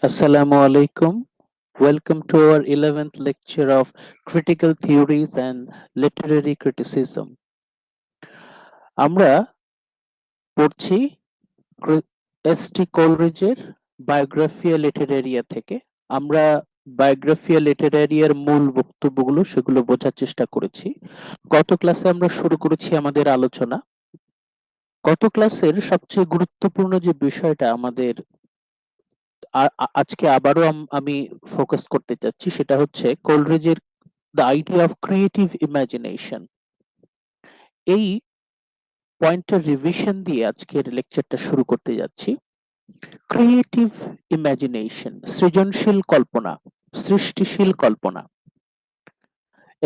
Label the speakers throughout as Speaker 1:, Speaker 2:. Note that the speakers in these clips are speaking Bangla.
Speaker 1: Assalamu alaikum. Welcome to our 11th lecture of Critical Theories and Literary Criticism. আমরা পড়ছি এস.টি. কোলরিজের বায়োগ্রাফিয়া লিটারেরিয়া থেকে। আমরা বায়োগ্রাফিয়া লিটারেরিয়ার মূল বক্তব্যগুলো সেগুলো বোঝার চেষ্টা করেছি। গত ক্লাসে আমরা শুরু করেছি আমাদের আলোচনা। গত ক্লাসের সবচেয়ে গুরুত্বপূর্ণ যে বিষয়টা আমাদের আজকে আবারও আমি ফোকাস করতে চাচ্ছি সেটা হচ্ছে কোলরিজের the idea of creative imagination. এই পয়েন্টের রিভিশন দিয়ে আজকের লেকচারটা শুরু করতে যাচ্ছি। ক্রিয়েটিভ ইমাজিনেশন, সৃজনশীল কল্পনা, সৃষ্টিশীল কল্পনা।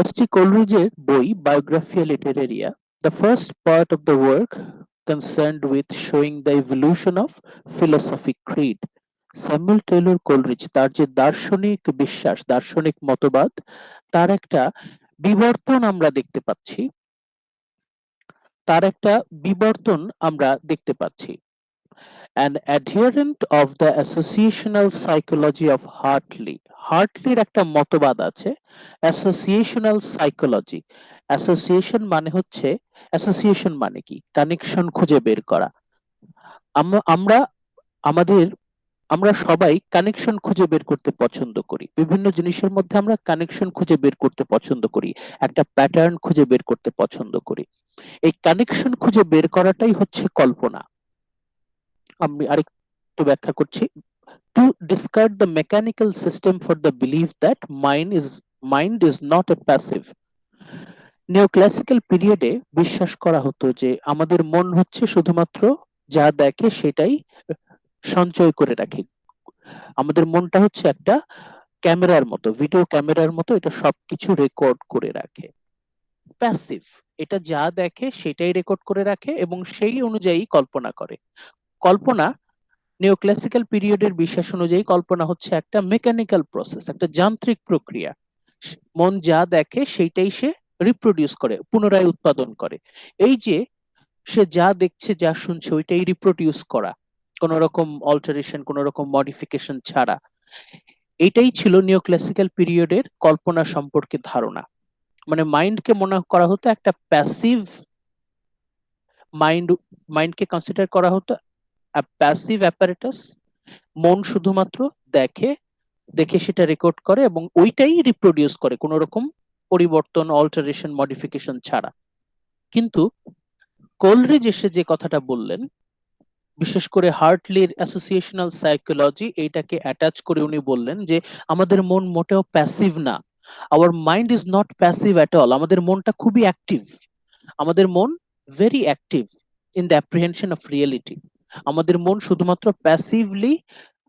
Speaker 1: এস.টি. কোলরিজের বই Biographia Literaria, the first part of the work concerned with showing the evolution of philosophic creed. Samuel Taylor Coleridge তার যে দার্শনিক বিশ্বাস, দার্শনিক মতবাদ, তার একটা বিবর্তন আমরা দেখতে পাচ্ছি। তার একটা বিবর্তন আমরা দেখতে পাচ্ছি। An adherent of the associational psychology of Hartley. হার্টলির একটা মতবাদ আছে অ্যাসোসিয়েশনাল সাইকোলজি। অ্যাসোসিয়েশন মানে কি? কানেকশন খুঁজে বের করা। আমরা আমাদের আমরা সবাই কানেকশন খুঁজে বের করতে পছন্দ করি। বিভিন্ন জিনিসের মধ্যে আমরা কানেকশন খুঁজে বের করতে পছন্দ করি, একটা প্যাটার্ন খুঁজে বের করতে পছন্দ করি। এই কানেকশন খুঁজে বের করাটাই হচ্ছে কল্পনা। আমি আরেকটু ব্যাখ্যা করছি। To discard the mechanical system for the belief that mind is not a passive. Neoclassical পিরিয়ডে বিশ্বাস করা হতো যে আমাদের মন হচ্ছে শুধুমাত্র যা দেখে সেটাই সঞ্চয় করে রাখে। আমাদের মনটা হচ্ছে একটা ক্যামেরার মতো, ভিডিও ক্যামেরার মতো, এটা সবকিছু রেকর্ড করে রাখে। প্যাসিভ, এটা যা দেখে সেটাই রেকর্ড করে রাখে এবং সেই অনুযায়ী কল্পনা করে। কল্পনা নিওক্লাসিক্যাল পিরিয়ডের বিশ্বাস অনুযায়ী কল্পনা হচ্ছে একটা মেকানিক্যাল প্রসেস, একটা যান্ত্রিক প্রক্রিয়া। মন যা দেখে সেইটাই সে রিপ্রোডিউস করে, পুনরায় উৎপাদন করে। এই যে সে যা দেখছে যা শুনছে ওইটাই রিপ্রোডিউস করা, কোন রকম অল্টারেশন, কোন রকম মডিফিকেশন ছাড়া। এটাই ছিল নিওক্লাসিক্যাল পিরিয়ডের কল্পনা সম্পর্কে ধারণা। মানে মাইন্ডকে মনে করা হতো একটা প্যাসিভ মাইন্ড, মাইন্ডকে কনসিডার করা হতো প্যাসিভ অ্যাপারেটাস। মন শুধুমাত্র দেখে, দেখে সেটা রেকর্ড করে এবং ওইটাই রিপ্রোডিউস করে কোন রকম পরিবর্তন, অল্টারেশন, মডিফিকেশন ছাড়া। কিন্তু কোলরিজ এসে যে কথাটা বললেন, বিশেষ করে হার্টলির অ্যাসোসিয়েশনাল সাইকোলজি, এইটাকে অ্যাটাচ করে উনি বললেন যে আমাদের মন মোটেও প্যাসিভ না। Our mind is not passive at all. আমাদের মনটা খুবই অ্যাক্টিভ। আমাদের মন very active in the apprehension of reality. আমাদের মন শুধুমাত্র প্যাসিভলি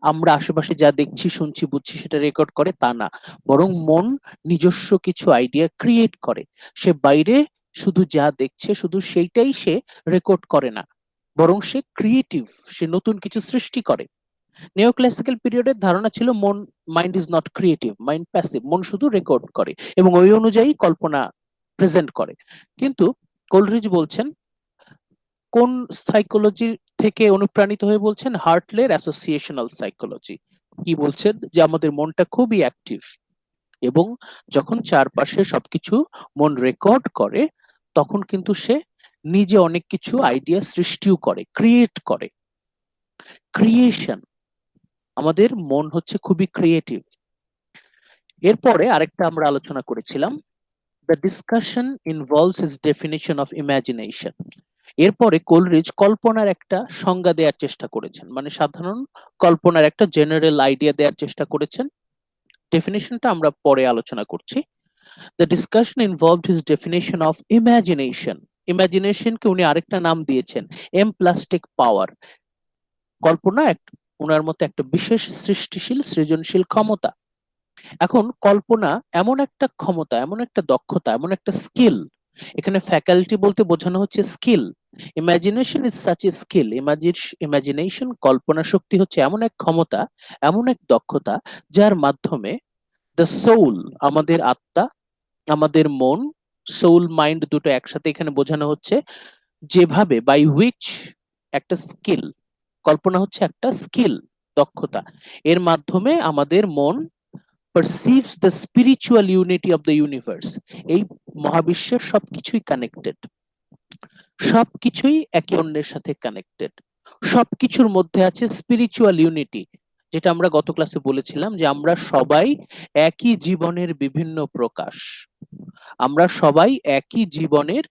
Speaker 1: আমরা আশেপাশে যা দেখছি, শুনছি, বুঝছি সেটা রেকর্ড করে তা না, বরং মন নিজস্ব কিছু আইডিয়া ক্রিয়েট করে। সে বাইরে শুধু যা দেখছে শুধু সেইটাই সে রেকর্ড করে না, বরং সে ক্রিয়েটিভ, সে নতুন কিছু সৃষ্টি করে। নিওক্লাসিক্যাল পিরিয়ডের ধারণা ছিল মন, mind is not creative, mind passive, মন শুধু রেকর্ড করে এবং ওই অনুযায়ী কল্পনা প্রেজেন্ট করে। কিন্তু কোলরিজ বলছেন কোন সাইকোলজি থেকে অনুপ্রাণিত হয়ে বলছেন? হার্টলের অ্যাসোসিয়েশনাল সাইকোলজি। কি বলছেন? যে আমাদের মনটা খুবই অ্যাক্টিভ এবং যখন চারপাশে সবকিছু মন রেকর্ড করে তখন কিন্তু সে নিজে অনেক কিছু আইডিয়া সৃষ্টিও করে, ক্রিয়েট করে। ক্রিয়েশন, আমাদের মন হচ্ছে খুবই ক্রিয়েটিভ। এরপরে আরেকটা আমরা আলোচনা করেছিলাম, the discussion involves his definition of imagination. এরপরে কোলরিজ কল্পনার একটা সংজ্ঞা দেওয়ার চেষ্টা করেছেন, মানে সাধারণ কল্পনার একটা জেনারেল আইডিয়া দেওয়ার চেষ্টা করেছেন। ডেফিনিশনটা আমরা পরে আলোচনা করছি। The discussion involved his definition of imagination. ইমাজিনেশনকে উনি আরেকটা নাম দিয়েছেন এমপ্লাস্টিক পাওয়ার। কল্পনা ওনার মতে একটা বিশেষ সৃষ্টিশীল, সৃজনশীল ক্ষমতা। এখন কল্পনা এমন একটা ক্ষমতা, এমন একটা দক্ষতা, এমন একটা স্কিল। এখানে ফ্যাকাল্টি বলতে বোঝানো হচ্ছে skill. Imagination is such a skill. Imagination, কল্পনা শক্তি হচ্ছে এমন এক ক্ষমতা, এমন এক দক্ষতা যার মাধ্যমে দ্য সোল, আমাদের আত্মা, আমাদের মন, সোল মাইন্ড দুটো একসাথে এখানে বোঝানো হচ্ছে, যেভাবে বাই হুইচ, একটা স্কিল। কল্পনা হচ্ছে একটা স্কিল দক্ষতা, এর মাধ্যমে আমাদের মন perceives the spiritual unity of the universe. এই মহাবিশ্বের সবকিছুই কানেক্টেড, সবকিছুই একে অন্যের সাথে কানেক্টেড, সবকিছুর মধ্যে আছে স্পিরিচুয়াল ইউনিটি। যেটা আমরা গত ক্লাসে বলেছিলাম যে আমরা সবাই একই জীবনের বিভিন্ন প্রকাশ, আমরা সবাই একই জীবনের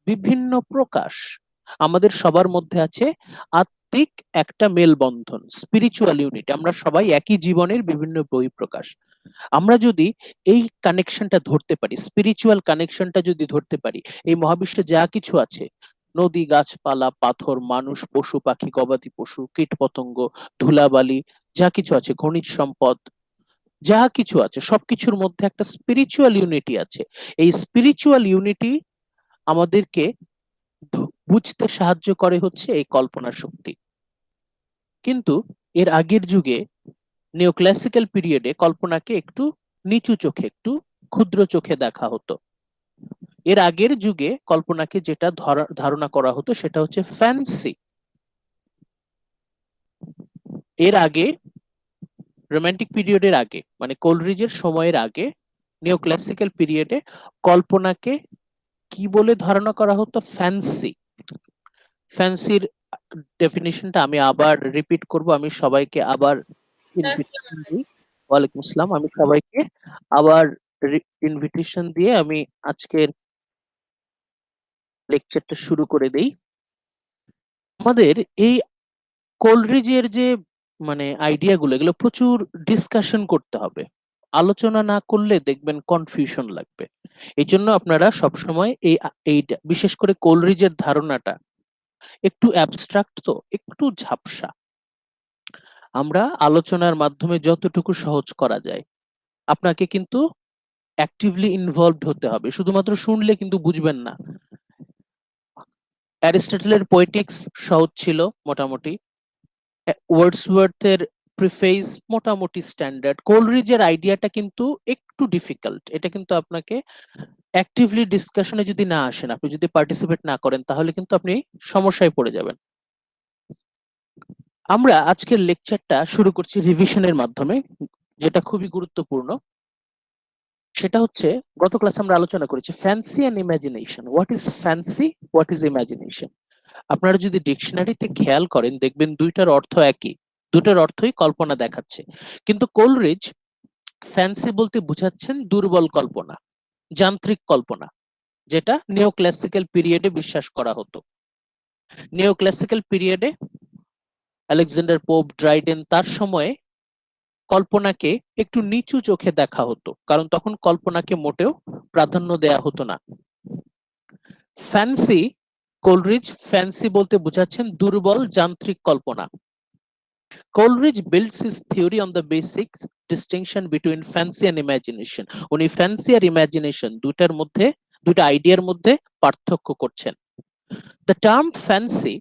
Speaker 1: বিভিন্ন প্রকাশ, আমাদের সবার মধ্যে আছে আত্মিক একটা মেলবন্ধন, স্পিরিচুয়াল ইউনিট, আমরা সবাই একই জীবনের বিভিন্ন বহিঃপ্রকাশ। আমরা যদি এই কানেকশনটা ধরতে পারি, স্পিরিচুয়াল কানেকশনটা যদি ধরতে পারি, এই মহাবিশ্বে যা কিছু আছে, নদী, গাছপালা, পাথর, মানুষ, পশু পাখি, গবাদি পশু, কীট পতঙ্গ, ধুলাবালি, যা কিছু আছে, খনিজ সম্পদ, যা কিছু আছে, সবকিছুর মধ্যে একটা স্পিরিচুয়াল ইউনিটি আছে। এই স্পিরিচুয়াল ইউনিটি আমাদেরকে বুঝতে সাহায্য করে হচ্ছে এই কল্পনা শক্তি। কিন্তু এর আগের যুগে, নিওক্লাসিক্যাল পিরিয়ডে, কল্পনাকে একটু নিচু চোখে, একটু ক্ষুদ্র চোখে দেখা হতো। এর আগের যুগে কল্পনাকে যেটা ধারণা করা হতো সেটা হচ্ছে ফ্যান্সি। এর আগে, রোমান্টিক পিরিয়ডের আগে, মানে কোলরিজের সময়ের আগে, নিওক্লাসিক্যাল পিরিয়ডে কল্পনাকে কি বলে ধারণা করা হতো? ফ্যান্সি। ফ্যান্সির ডেফিনিশনটা আমি আবার রিপিট করব, আমি সবাইকে আবার ইনভিটেশন দিই। ওয়ালাইকুম আসসালাম। আমি সবাইকে আবার ইনভিটেশন দিয়ে আমি আজকের লেকচারটা শুরু করে দেই। আমাদের এই কোলরিজের যে মানে আইডিয়া গুলো, এগুলো প্রচুর ডিসকাশন করতে হবে, আলোচনা না করলে দেখবেন কনফিউশন লাগবে। এই জন্য আপনারা সবসময় এই বিশেষ করে কোলরিজের ধারণাটা একটু অ্যাবস্ট্রাক্ট, তো একটু ঝাপসা, আমরা আলোচনার মাধ্যমে যতটুকু সহজ করা যায়। আপনাকে কিন্তু অ্যাক্টিভলি ইনভলভড হতে হবে, শুধুমাত্র শুনলে কিন্তু বুঝবেন না। অ্যারিস্টটলের পোয়েটিক্স সহজ ছিল মোটামুটি, ওয়ার্ডসওয়ার্থের প্রিফেস মোটামুটি স্ট্যান্ডার্ড। কোলরিজের আইডিয়াটা কিন্তু একটু ডিফিকাল্ট, এটা কিন্তু আপনাকে অ্যাক্টিভলি ডিসকাশনে যদি না আসেন, আপনি যদি পার্টিসিপেট না করেন, তাহলে কিন্তু আপনি সমস্যায় পড়ে যাবেন। আমরা আজকের লেকচারটা শুরু করছি রিভিশনের মাধ্যমে, যেটা খুবই গুরুত্বপূর্ণ। সেটা হচ্ছে, গত ক্লাসে আমরা আলোচনা করেছি fancy and imagination. What is fancy, what is imagination? আপনারা যদি ডিকশনারিতে খেয়াল করেন, দেখবেন দুইটার অর্থ একই, দুটার অর্থই কল্পনা দেখাচ্ছে। কিন্তু কোলরিজ ফ্যান্সি বলতে বুঝাচ্ছেন দুর্বল কল্পনা, যান্ত্রিক কল্পনা, যেটা নিওক্লাসিক্যাল পিরিয়ডে বিশ্বাস করা হতো। নিওক্লাসিক্যাল পিরিয়ডে আলেকজান্ডার পোপ, ড্রাইডেন, তার সময়ে কল্পনাকে একটু নিচু চোখে দেখা হতো, কারণ তখন কল্পনাকে মোটেও প্রাধান্য দেয়া হতো না। ফ্যান্সি, কোলরিজ ফ্যান্সি বলতে বুঝাচ্ছেন দুর্বল যান্ত্রিক কল্পনা। Coleridge builds his theory on the basic distinction between fancy and imagination. উনি fancy আর imagination দুটার মধ্যে, দুটা আইডিয়ার মধ্যে পার্থক্য করছেন। The term fancy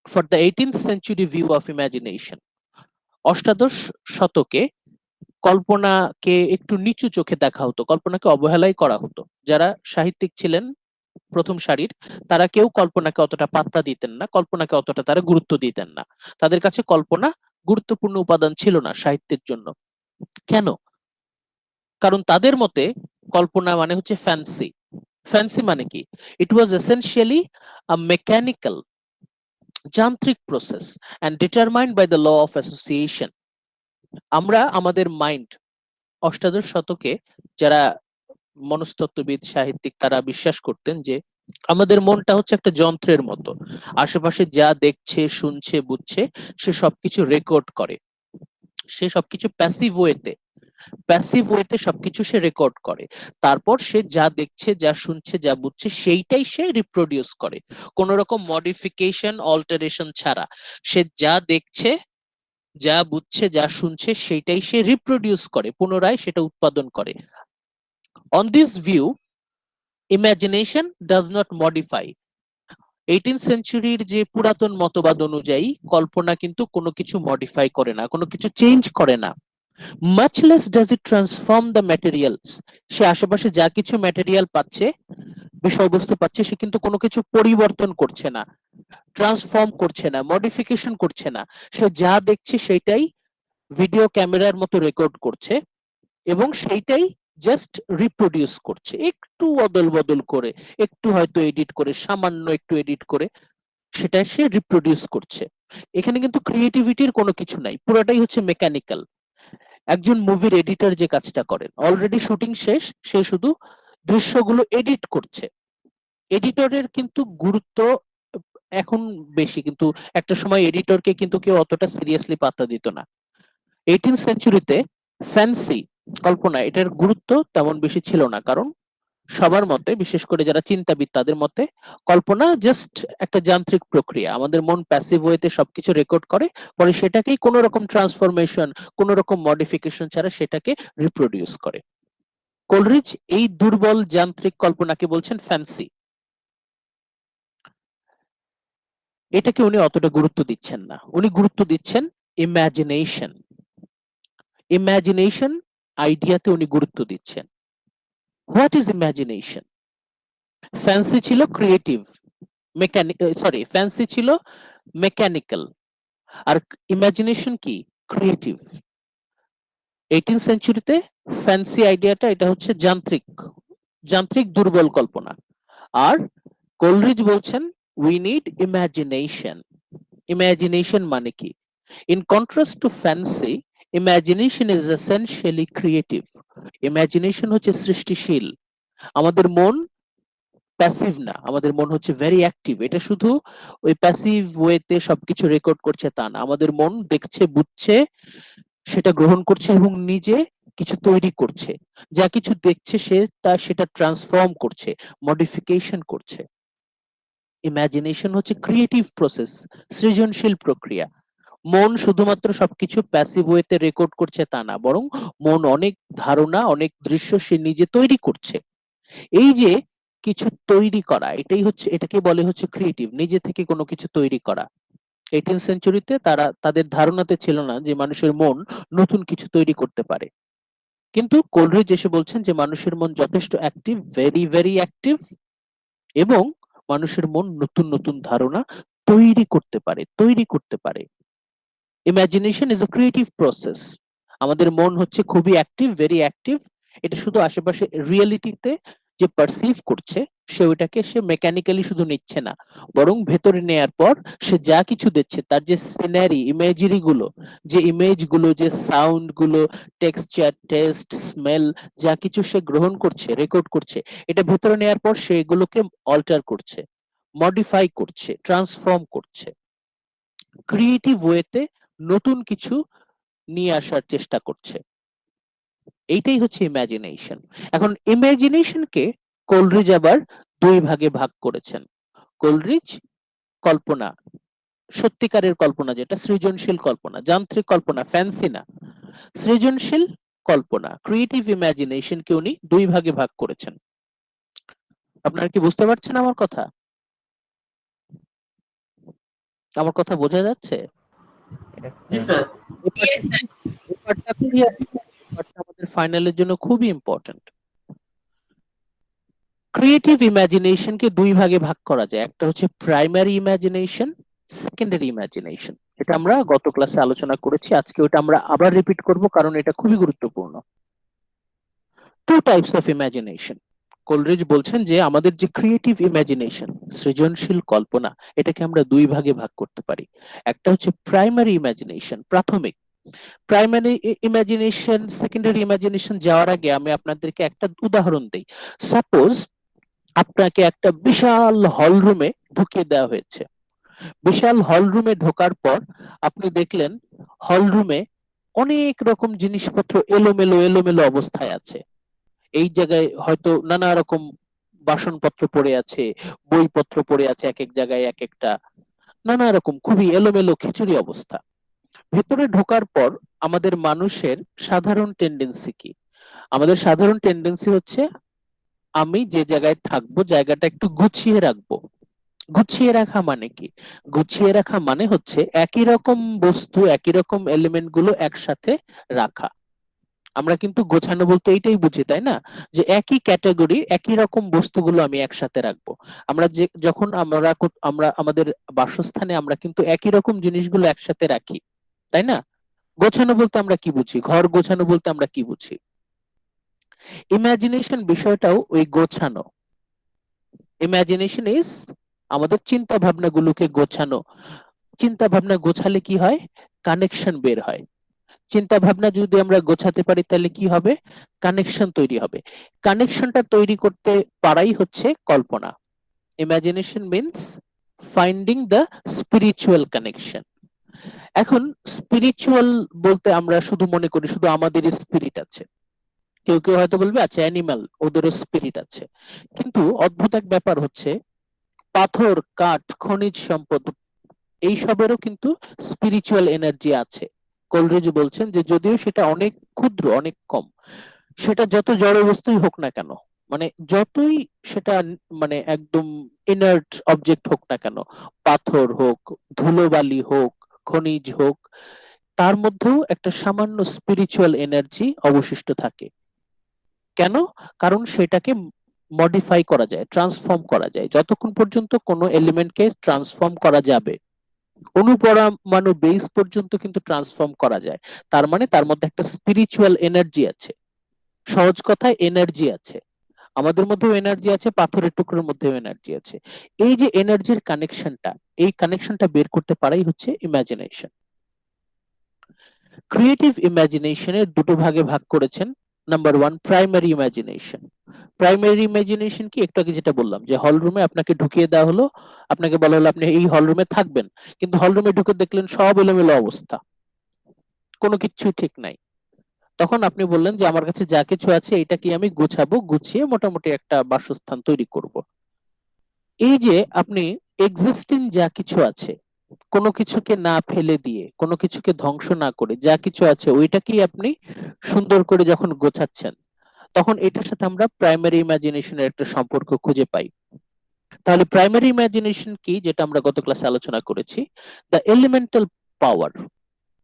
Speaker 1: for the 18th century view of imagination. অষ্টাদশ শতকে কল্পনাকে একটু নিচু চোখে দেখা হতো, কল্পনাকে অবহেলাই করা হতো। যারা সাহিত্যিক ছিলেন প্রথম সারির, তারা কেউ কল্পনাকে অতটা পাত্তা দিতেন না, কল্পনাকে অতটা তারা গুরুত্ব দিতেন না। তাদের কাছে কল্পনা গুরুত্বপূর্ণ উপাদান ছিল না সাহিত্যের জন্য। কেন? কারণ তাদের মতে কল্পনা মানে হচ্ছে ফ্যান্সি। ফ্যান্সি মানে কি? It was essentially a mechanical, যান্ত্রিক process and determined by the law of association. আমরা আমাদের মাইন্ড, অষ্টাদশ শতকে যারা মনস্তত্ত্ববিদ, সাহিত্যিক, তারা বিশ্বাস করতেন যে আমাদের মনটা হচ্ছে একটা যন্ত্রের মতো, আশেপাশে যা দেখছে, শুনছে, বুঝছে, সে সবকিছু রেকর্ড করে, সে সবকিছু প্যাসিভ ওয়েতে সবকিছু সে রেকর্ড করে। তারপর সে যা দেখছে, যা শুনছে, যা বুঝছে, সেইটাই সে রিপ্রোডিউস করে, কোন রকম মডিফিকেশন, অল্টারেশন ছাড়া। সে যা দেখছে, যা বুঝছে, যা শুনছে, সেইটাই সে রিপ্রোডিউস করে, পুনরায় সেটা উৎপাদন করে। On this view, imagination does not modify. 18th সেঞ্চুরির যে পুরাতন মতবাদ অনুযায়ী কল্পনা কিন্তু কোনো কিছু মডিফাই করে না, কোনো কিছু চেঞ্জ করে না। Much less does it transform the materials. সে আশেপাশে যা কিছু ম্যাটেরিয়াল পাচ্ছে, বিষয়বস্তু পাচ্ছে, সে কিন্তু কোনো কিছু পরিবর্তন করছে না, ট্রান্সফর্ম করছে না, মডিফিকেশন করছে না। সে যা দেখছে সেটাই ভিডিও ক্যামেরার মতো রেকর্ড করছে এবং সেইটাই জাস্ট রিপ্রোডিউস করছে, একটু অদল বদল করে, একটু হয়তো এডিট করে, সামান্য একটু এডিট করে সেটা সে রিপ্রোডিউস করছে। এখানে কিন্তু ক্রিয়েটিভিটির কোনো কিছু নাই, পুরোটাই হচ্ছে মেকানিক্যাল। একজন মুভির এডিটর যে কাজটা করেন, অলরেডি শুটিং শেষ, সে শুধু দৃশ্যগুলো এডিট করছে। এডিটরের কিন্তু গুরুত্ব এখন বেশি, কিন্তু একটা সময় এডিটরকে কিন্তু কেউ অতটা সিরিয়াসলি পাত্তা দিত না। 18th সেঞ্চুরিতে ফ্যান্সি, কল্পনা, এটার গুরুত্ব তেমন বেশি ছিল না, কারণ সবার মতে, বিশেষ করে যারা চিন্তাবিদ তাদের মতে, কল্পনা জাস্ট একটা যান্ত্রিক প্রক্রিয়া। আমাদের মন প্যাসিভ ওয়েতে সবকিছু রেকর্ড করে, পরে সেটাকেই কোনো রকম ট্রান্সফরমেশন, কোনো রকম মডিফিকেশন ছাড়া সেটাকে রিপ্রোডিউস করে। কোলরিচ এই দুর্বল যান্ত্রিক কল্পনাকে বলছেন ফ্যান্সি। এটাকে উনি অতটা গুরুত্ব দিচ্ছেন না, উনি গুরুত্ব দিচ্ছেন ইমাজিনেশন। ইমাজিনেশন আইডিয়াতে উনি গুরুত্ব দিচ্ছেন। What is imagination? ফ্যান্সি ছিল ক্রিয়েটিভ, ফ্যান্সি ছিল মেকানিক্যাল, আর ইমাজিনেশন কি? ক্রিয়েটিভ। 18th সেঞ্চুরিতে ফ্যান্সি আইডিয়াটা, এটা হচ্ছে যান্ত্রিক, যান্ত্রিক দুর্বল কল্পনা। আর কোলরিজ বলছেন উই নিড ইমাজিনেশন। ইমাজিনেশন মানে কি? In contrast two fancy, imagination is essentially creative. Imagination হচ্ছে সৃষ্টিশীল। আমাদের মন প্যাসিভ না, আমাদের মন হচ্ছে ভেরি অ্যাক্টিভ। এটা শুধু ওই প্যাসিভ ওয়েতে সবকিছু রেকর্ড করছে তা না, আমাদের মন দেখছে, বুঝছে, সেটা গ্রহণ করছে এবং নিজে কিছু তৈরি করছে। যা কিছু দেখছে সে সেটা ট্রান্সফর্ম করছে, মডিফিকেশন করছে। ইমাজিনেশন হচ্ছে ক্রিয়েটিভ প্রসেস, সৃজনশীল প্রক্রিয়া। মন শুধুমাত্র সবকিছু প্যাসিভ ওয়েতে রেকর্ড করছে তা না, বরং মন অনেক ধারণা, অনেক দৃশ্য সে নিজে তৈরি করছে। এই যে কিছু তৈরি করা, এটাই হচ্ছে, এটাকে বলে হচ্ছে ক্রিয়েটিভ, নিজে থেকে কোনো কিছু তৈরি করা। 18th সেঞ্চুরিতে তারা তাদের ধারণাতে ছিল না যে মানুষের মন নতুন কিছু তৈরি করতে পারে। কিন্তু কোলরিজ এসে বলছেন যে মানুষের মন যথেষ্ট অ্যাক্টিভ, ভেরি ভেরি অ্যাক্টিভ, এবং মানুষের মন নতুন নতুন ধারণা তৈরি করতে পারে, তৈরি করতে পারে। Imagination is a creative process. আমাদের মন হচ্ছে খুবই অ্যাক্টিভ, ভেরি অ্যাক্টিভ। এটা শুধু আশেপাশে রিয়েলিটিতে যে পারসিভ করছে, সে ওইটাকে সে মেকানিক্যালি শুধু নিচ্ছে না, বরং ভেতরে নেয়ার পর সে যা কিছু দেখছে, তার যে সিনারি, ইমেজারি গুলো, যে ইমেজ গুলো, যে সাউন্ড গুলো, টেক্সচার, টেস্ট, স্মেল, যা কিছু সে গ্রহণ করছে, রেকর্ড করছে, এটা ভেতরে নেয়ার পর সে এগুলোকে অল্টার করছে, মডিফাই করছে, ট্রান্সফর্ম করছে, ক্রিয়েটিভ ওয়েতে নতুন কিছু নিয়ে আসার চেষ্টা করছে। এইটাই হচ্ছে ইমাজিনেশন। এখন ইমাজিনেশনকে কোলরিজ আবার দুই ভাগে ভাগ করেছেন। কোলরিজ কল্পনা, সত্যিকারের কল্পনা, যেটা সৃজনশীল কল্পনা, যান্ত্রিক কল্পনা, ফ্যান্সি না, সৃজনশীল কল্পনা, ক্রিয়েটিভ ইমাজিনেশনকে উনি দুই ভাগে ভাগ করেছেন। আপনারা কি বুঝতে পারছেন আমার কথা? আমার কথা বোঝা যাচ্ছে?
Speaker 2: জি স্যার।
Speaker 1: এই পার্টটা ক্লিয়ার, পার্টটা আমাদের ফাইনালের জন্য খুবই ইম্পর্টেন্ট। ক্রিয়েটিভ ইমাজিনেশনকে দুই ভাগে ভাগ করা যায়, একটা হচ্ছে প্রাইমারি ইমাজিনেশন, সেকেন্ডারি ইমাজিনেশন। এটা আমরা গত ক্লাসে আলোচনা করেছি, আজকে ওটা আমরা আবার রিপিট করব, কারণ এটা খুবই গুরুত্বপূর্ণ। Two types of imagination. Coleridge বলছেন যে আমাদের যে ক্রিয়েটিভ ইমাজিনেশন, সৃজনশীল কল্পনা, এটাকে আমরা দুই ভাগে ভাগ করতে পারি। একটা হচ্ছে প্রাইমারি ইমাজিনেশন, প্রাথমিক। প্রাইমারি ইমাজিনেশন, সেকেন্ডারি ইমাজিনেশন যাওয়ার আগে আমি আপনাদেরকে একটা উদাহরণ দেই। সাপোজ আপনাকে একটা বিশাল হল রুমে ঢুকিয়ে দেওয়া হয়েছে। বিশাল হল রুমে ঢোকার পর আপনি দেখলেন হল রুমে অনেক রকম জিনিসপত্র এলোমেলো এলোমেলো অবস্থায় আছে। এই জায়গায় হয়তো নানা রকম বাসনপত্র পড়ে আছে, বইপত্র পড়ে আছে, এক এক জায়গায় এক একটা, নানা রকম খুবই এলোমেলো খিচুড়ি অবস্থা। ভেতরে ঢোকার পর আমাদের মানুষের সাধারণ টেন্ডেন্সি কি? আমাদের সাধারণ টেন্ডেন্সি হচ্ছে আমি যে জায়গায় থাকবো জায়গাটা একটু গুছিয়ে রাখবো। গুছিয়ে রাখা মানে কি? গুছিয়ে রাখা মানে হচ্ছে একই রকম বস্তু, একই রকম এলিমেন্ট গুলো একসাথে রাখা। আমরা কিন্তু গোছানো বলতে এইটাই বুঝি, তাই না? যে একই ক্যাটাগরি, একই রকম বস্তুগুলো আমি একসাথে রাখবো। আমরা যে যখন আমরা আমাদের বাসস্থানে আমরা কিন্তু একই রকম জিনিসগুলো একসাথে রাখি, তাই না? গোছানো বলতে আমরা কি বুঝি, ঘর গোছানো বলতে আমরা কি বুঝি? ইমাজিনেশন বিষয়টাও ওই গোছানো। ইমাজিনেশন ইজ আমাদের চিন্তা ভাবনাগুলোকে গোছানো। চিন্তা ভাবনা গোছালে কি হয়? কানেকশন বের হয়। চিন্তা ভাবনা যদি আমরা গোছাতে পারি তাহলে কি হবে? কানেকশন তৈরি হবে। কানেকশনটা তৈরি করতে পারাই হচ্ছে কল্পনা। Imagination means finding the spiritual connection. এখন স্পিরিচুয়াল বলতে আমরা শুধু মনে করি শুধু আমাদের স্পিরিট আছে। কেউ কেউ হয়তো বলবে আচ্ছা অ্যানিমাল, ওদেরও স্পিরিট আছে। কিন্তু অদ্ভুত এক ব্যাপার হচ্ছে, পাথর, কাঠ, খনিজ সম্পদ এইসবেরও কিন্তু স্পিরিচুয়াল এনার্জি আছে। কোলরিজ বলছেন যে যদিও সেটা অনেক ক্ষুদ্র, অনেক কম, সেটা যত জড় বস্তুই হোক না কেন, মানে যতই সেটা মানে একদম ইনার্ট অবজেক্ট হোক না কেন, পাথর হোক, ধুলোবালি হোক, খনিজ হোক, তার মধ্যেও একটা সামান্য স্পিরিচুয়াল এনার্জি অবশিষ্ট থাকে। কেন? কারণ সেটাকে মডিফাই করা যায়, ট্রান্সফর্ম করা যায়। যতক্ষণ পর্যন্ত কোনো এলিমেন্টকে ট্রান্সফর্ম করা যাবে, অণুপরমাণু বেস পর্যন্ত কিন্তু ট্রান্সফর্ম করা যায়। তার মানে তার মধ্যে একটা স্পিরিচুয়াল এনার্জি আছে। সহজ কথায় এনার্জি আছে। আমাদের মধ্যেও এনার্জি আছে, পাথরের টুকরোর মধ্যেও এনার্জি আছে। এই যে এনার্জির কানেকশনটা, এই কানেকশনটা বের করতে পারাই হচ্ছে ইমাজিনেশন। ক্রিয়েটিভ ইমাজিনেশনের দুটো ভাগে ভাগ করেছেন। Number one, primary imagination. Primary imagination কি? একটু আগে যেটা বললাম, যে হল রুমে আপনাকে ঢুকিয়ে দেওয়া হলো, আপনাকে বলা হলো আপনি এই হল রুমে থাকবেন, কিন্তু হল রুমে ঢুকে দেখলেন সব এলোমেলো অবস্থা, কোনো কিছু ঠিক নাই। তখন আপনি বললেন যে আমার কাছে যা কিছু আছে এটা কি আমি গুছাবো, গুছিয়ে মোটামুটি একটা বাসস্থান তৈরি করব। এই যে আপনি এক্সিস্টিং যা কিছু আছে, কোনো কিছুকে না ফেলে দিয়ে, কোনো কিছুকে ধ্বংস না করে যা কিছু আছে ওইটাকেই আপনি সুন্দর করে যখন গোছাচ্ছেন, তখন এটার সাথে আমরা প্রাইমারি ইমাজিনেশনের একটা সম্পর্ক খুঁজে পাই। তাহলে প্রাইমারি ইমাজিনেশন কি, যেটা আমরা গত ক্লাসে আলোচনা করেছি? দ্য এলিমেন্টাল পাওয়ার,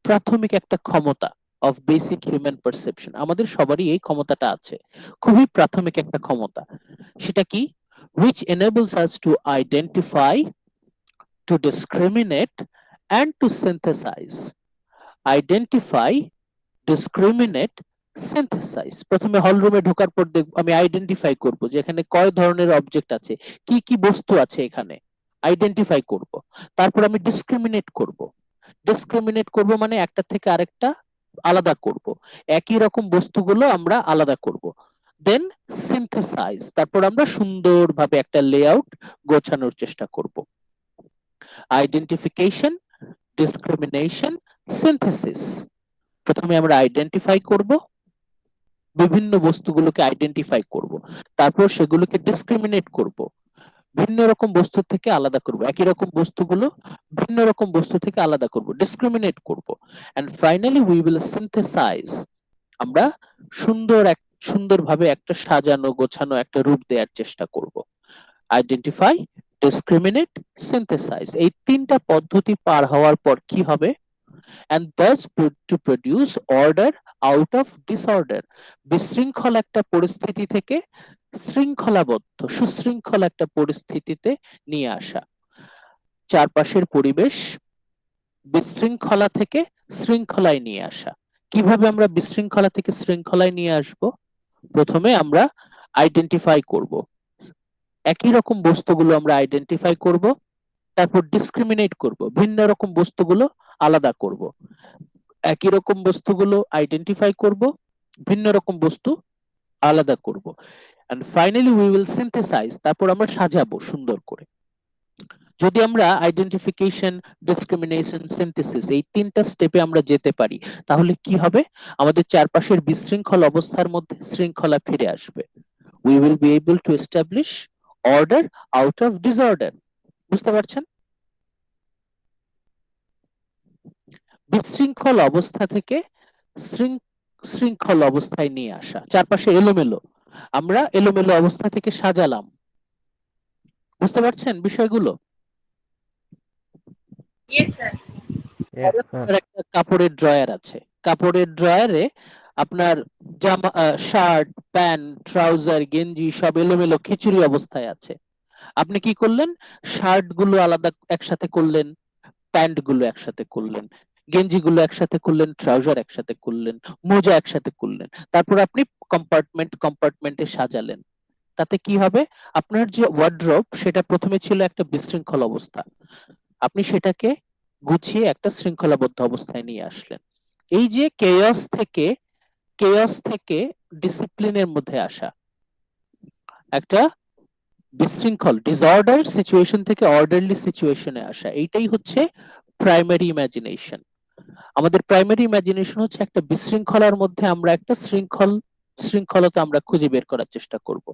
Speaker 1: প্রাথমিক একটা ক্ষমতা অফ বেসিক হিউম্যান পারসেপশন। আমাদের সবারই এই ক্ষমতাটা আছে, খুবই প্রাথমিক একটা ক্ষমতা। সেটা কি? which enables us to identify, to discriminate and to synthesize. Identify, discriminate, synthesise. প্রথমে হল রুমে ঢোকার পর আমি আইডেন্টিফাই করব যে এখানে কয় ধরনের অবজেক্ট আছে, কি কি বস্তু আছে এখানে, আইডেন্টিফাই করব। তারপর আমি ডিসক্রিমিনেট করব। ডিসক্রিমিনেট করব মানে একটা থেকে আরেকটা আলাদা করব, একই রকম বস্তুগুলো আমরা আলাদা করব। দেন সিনথেসাইজ, তারপর আমরা সুন্দরভাবে একটা লেআউট গোছানোর চেষ্টা করব। Identification, discrimination, synthesis. প্রথমে আমরা আইডেন্টিফাই করব, বিভিন্ন বস্তুগুলোকে আইডেন্টিফাই করব, তারপর সেগুলোকে ডিসক্রিমিনেট করব, ভিন্ন রকম বস্তু থেকে আলাদা করব, একই রকম বস্তুগুলো ভিন্ন রকম বস্তু থেকে আলাদা করব, ডিসক্রিমিনেট করব, and finally we will synthesize. আমরা সুন্দরভাবে একটা সাজানো গোছানো একটা রূপ দেওয়ার চেষ্টা করব। আইডেন্টিফাই, ডিসক্রিমিনেট, সিনথেসাইজ, এই তিনটা পদ্ধতি পার হওয়ার পর কি হবে? and thus to produce order out of disorder. বিশৃঙ্খল একটা পরিস্থিতি থেকে শৃঙ্খলাবদ্ধ সুশৃঙ্খল একটা পরিস্থিতিতে নিয়ে আসা। চারপাশের পরিবেশ বিশৃঙ্খলা থেকে শৃঙ্খলায় নিয়ে আসা। কিভাবে আমরা বিশৃঙ্খলা থেকে শৃঙ্খলায় নিয়ে আসব? প্রথমে আমরা আইডেন্টিফাই করব, একই রকম বস্তুগুলো আমরা আইডেন্টিফাই করব, তারপর ডিসক্রিমিনেট করব, ভিন্ন রকম বস্তুগুলো আলাদা করব, একই রকম বস্তুগুলো আইডেন্টিফাই করব, ভিন্ন রকম বস্তু আলাদা করব, and finally we will synthesize, তারপর আমরা সাজাবো সুন্দর করে। যদি আমরা আইডেন্টিফিকেশন, ডিসক্রিমিনেশন, সিনথেসিস এই তিনটা স্টেপে আমরা যেতে পারি, তাহলে কি হবে? আমাদের চারপাশের বিশৃঙ্খল অবস্থার মধ্যে শৃঙ্খলা ফিরে আসবে। We will be able to establish order out of disorder. বুঝতে পারছেন? বিশৃঙ্খল অবস্থা থেকে শৃঙ্খল অবস্থায় নিয়ে আসা। চারপাশে এলোমেলো, আমরা এলোমেলো অবস্থা থেকে সাজালাম। বুঝতে পারছেন বিষয়গুলো?
Speaker 3: Yes, sir.
Speaker 2: Yes, sir.
Speaker 1: আপনার একটা কাপড়ের ড্রয়ার আছে, কাপড়ের ড্রয়ারে আপনার জামা, শার্ট, প্যান্ট, ট্রাউজার, গেঞ্জি সব এলোমেলো খিচুড়ি অবস্থায় আছে। আপনি কি করলেন? শার্ট গুলো আলাদা একসাথে করলেন, প্যান্ট গুলো একসাথে করলেন, গেঞ্জিগুলো একসাথে করলেন, ট্রাউজার একসাথে করলেন, মোজা একসাথে করলেন, তারপর আপনি কম্পার্টমেন্টে সাজালেন। তাতে কি হবে, আপনার যে ওয়ার্ড্রোব সেটা প্রথমে ছিল একটা বিশৃঙ্খল অবস্থা, আপনি সেটাকে গুছিয়ে একটা শৃঙ্খলাবদ্ধ অবস্থায় নিয়ে আসলেন। এই যে কেয়স থেকে ডিসিপ্লিনের মধ্যে আসা, একটা বিশৃঙ্খল ডিসঅর্ডার সিচুয়েশন থেকে অর্ডারলি সিচুয়েশনে আসা, এইটাই হচ্ছে প্রাইমারি ইমাজিনেশন। আমাদের প্রাইমারি ইমাজিনেশন হচ্ছে একটা বিশৃঙ্খলার মধ্যে আমরা একটা শৃঙ্খলতা আমরা খুঁজে বের করার চেষ্টা করব,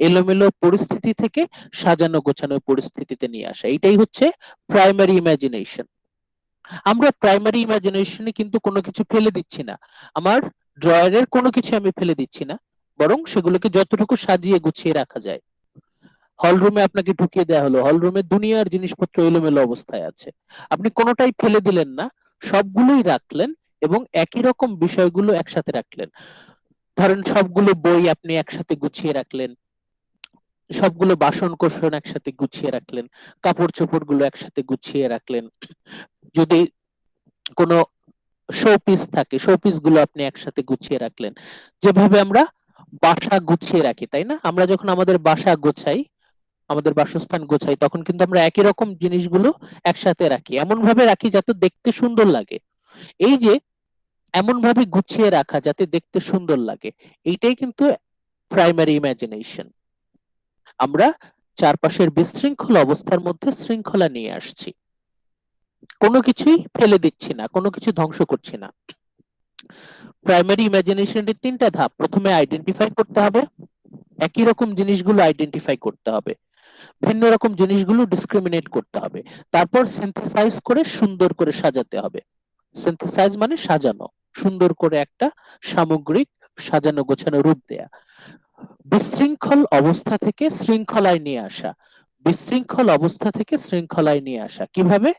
Speaker 1: এলোমেলো পরিস্থিতি থেকে সাজানো গোছানো পরিস্থিতিতে নিয়ে আসা, এইটাই হচ্ছে প্রাইমারি ইমাজিনেশন। আমরা প্রাইমারি ইমাজিনেশনে কিন্তু কোনো কিছু ফেলে দিচ্ছি না, আমার ড্রয়ারের কোনো কিছু আমি ফেলে দিচ্ছি না, বরং সেগুলোকে যতটুকু সাজিয়ে গুছিয়ে রাখা যায়। হল রুমে আপনাকে ঢুকিয়ে দেওয়া হলো, হল রুমে দুনিয়ার জিনিসপত্র এলোমেলো অবস্থায় আছে, আপনি কোনোটাই ফেলে দিলেন না, সবগুলোই রাখলেন এবং একই রকম বিষয়গুলো একসাথে রাখলেন। ধরেন সবগুলো বই আপনি একসাথে গুছিয়ে রাখলেন, সবগুলো বাসন কোসন একসাথে গুছিয়ে রাখলেন, কাপড় চোপড় গুলো একসাথে গুছিয়ে রাখলেন, যদি কোনো শোপিস থাকে শোপিস গুলো আপনি একসাথে গুছিয়ে রাখলেন। যেভাবে আমরা বাসা গুছিয়ে রাখি, তাই না? আমরা যখন আমাদের বাসা গোছাই, আমাদের বাসস্থান গোছাই, তখন কিন্তু আমরা একই রকম জিনিসগুলো একসাথে রাখি, এমন ভাবে রাখি যাতে দেখতে সুন্দর লাগে। এই যে এমন ভাবে গুছিয়ে রাখা যাতে দেখতে সুন্দর লাগে, এইটাই কিন্তু প্রাইমারি ইমাজিনেশন। আমরা চারপাশের বিশৃঙ্খল অবস্থার মধ্যে শৃঙ্খলা নিয়ে আসছি, কোনো কিছুই ফেলে দিচ্ছি না, কোনো কিছু ধ্বংস করছি না। প্রাইমারি ইমাজিনেশনের তিনটা ধাপ, প্রথমে আইডেন্টিফাই করতে হবে, একই রকম জিনিসগুলো আইডেন্টিফাই করতে হবে, ভিন্ন রকম জিনিসগুলো ডিসক্রিমিনেট করতে হবে, তারপর সিনথেসাইজ করে সুন্দর করে সাজাতে হবে। সিনথেসাইজ মানে সাজানো, সুন্দর করে একটা সামগ্রিক সাজানো গোছানো রূপ দেয়া। বিশৃঙ্খল অবস্থা থেকে শৃঙ্খলায় নিয়ে আসা, বিশৃঙ্খল অবস্থা থেকে শৃঙ্খলায় নিয়ে আসা কিভাবে?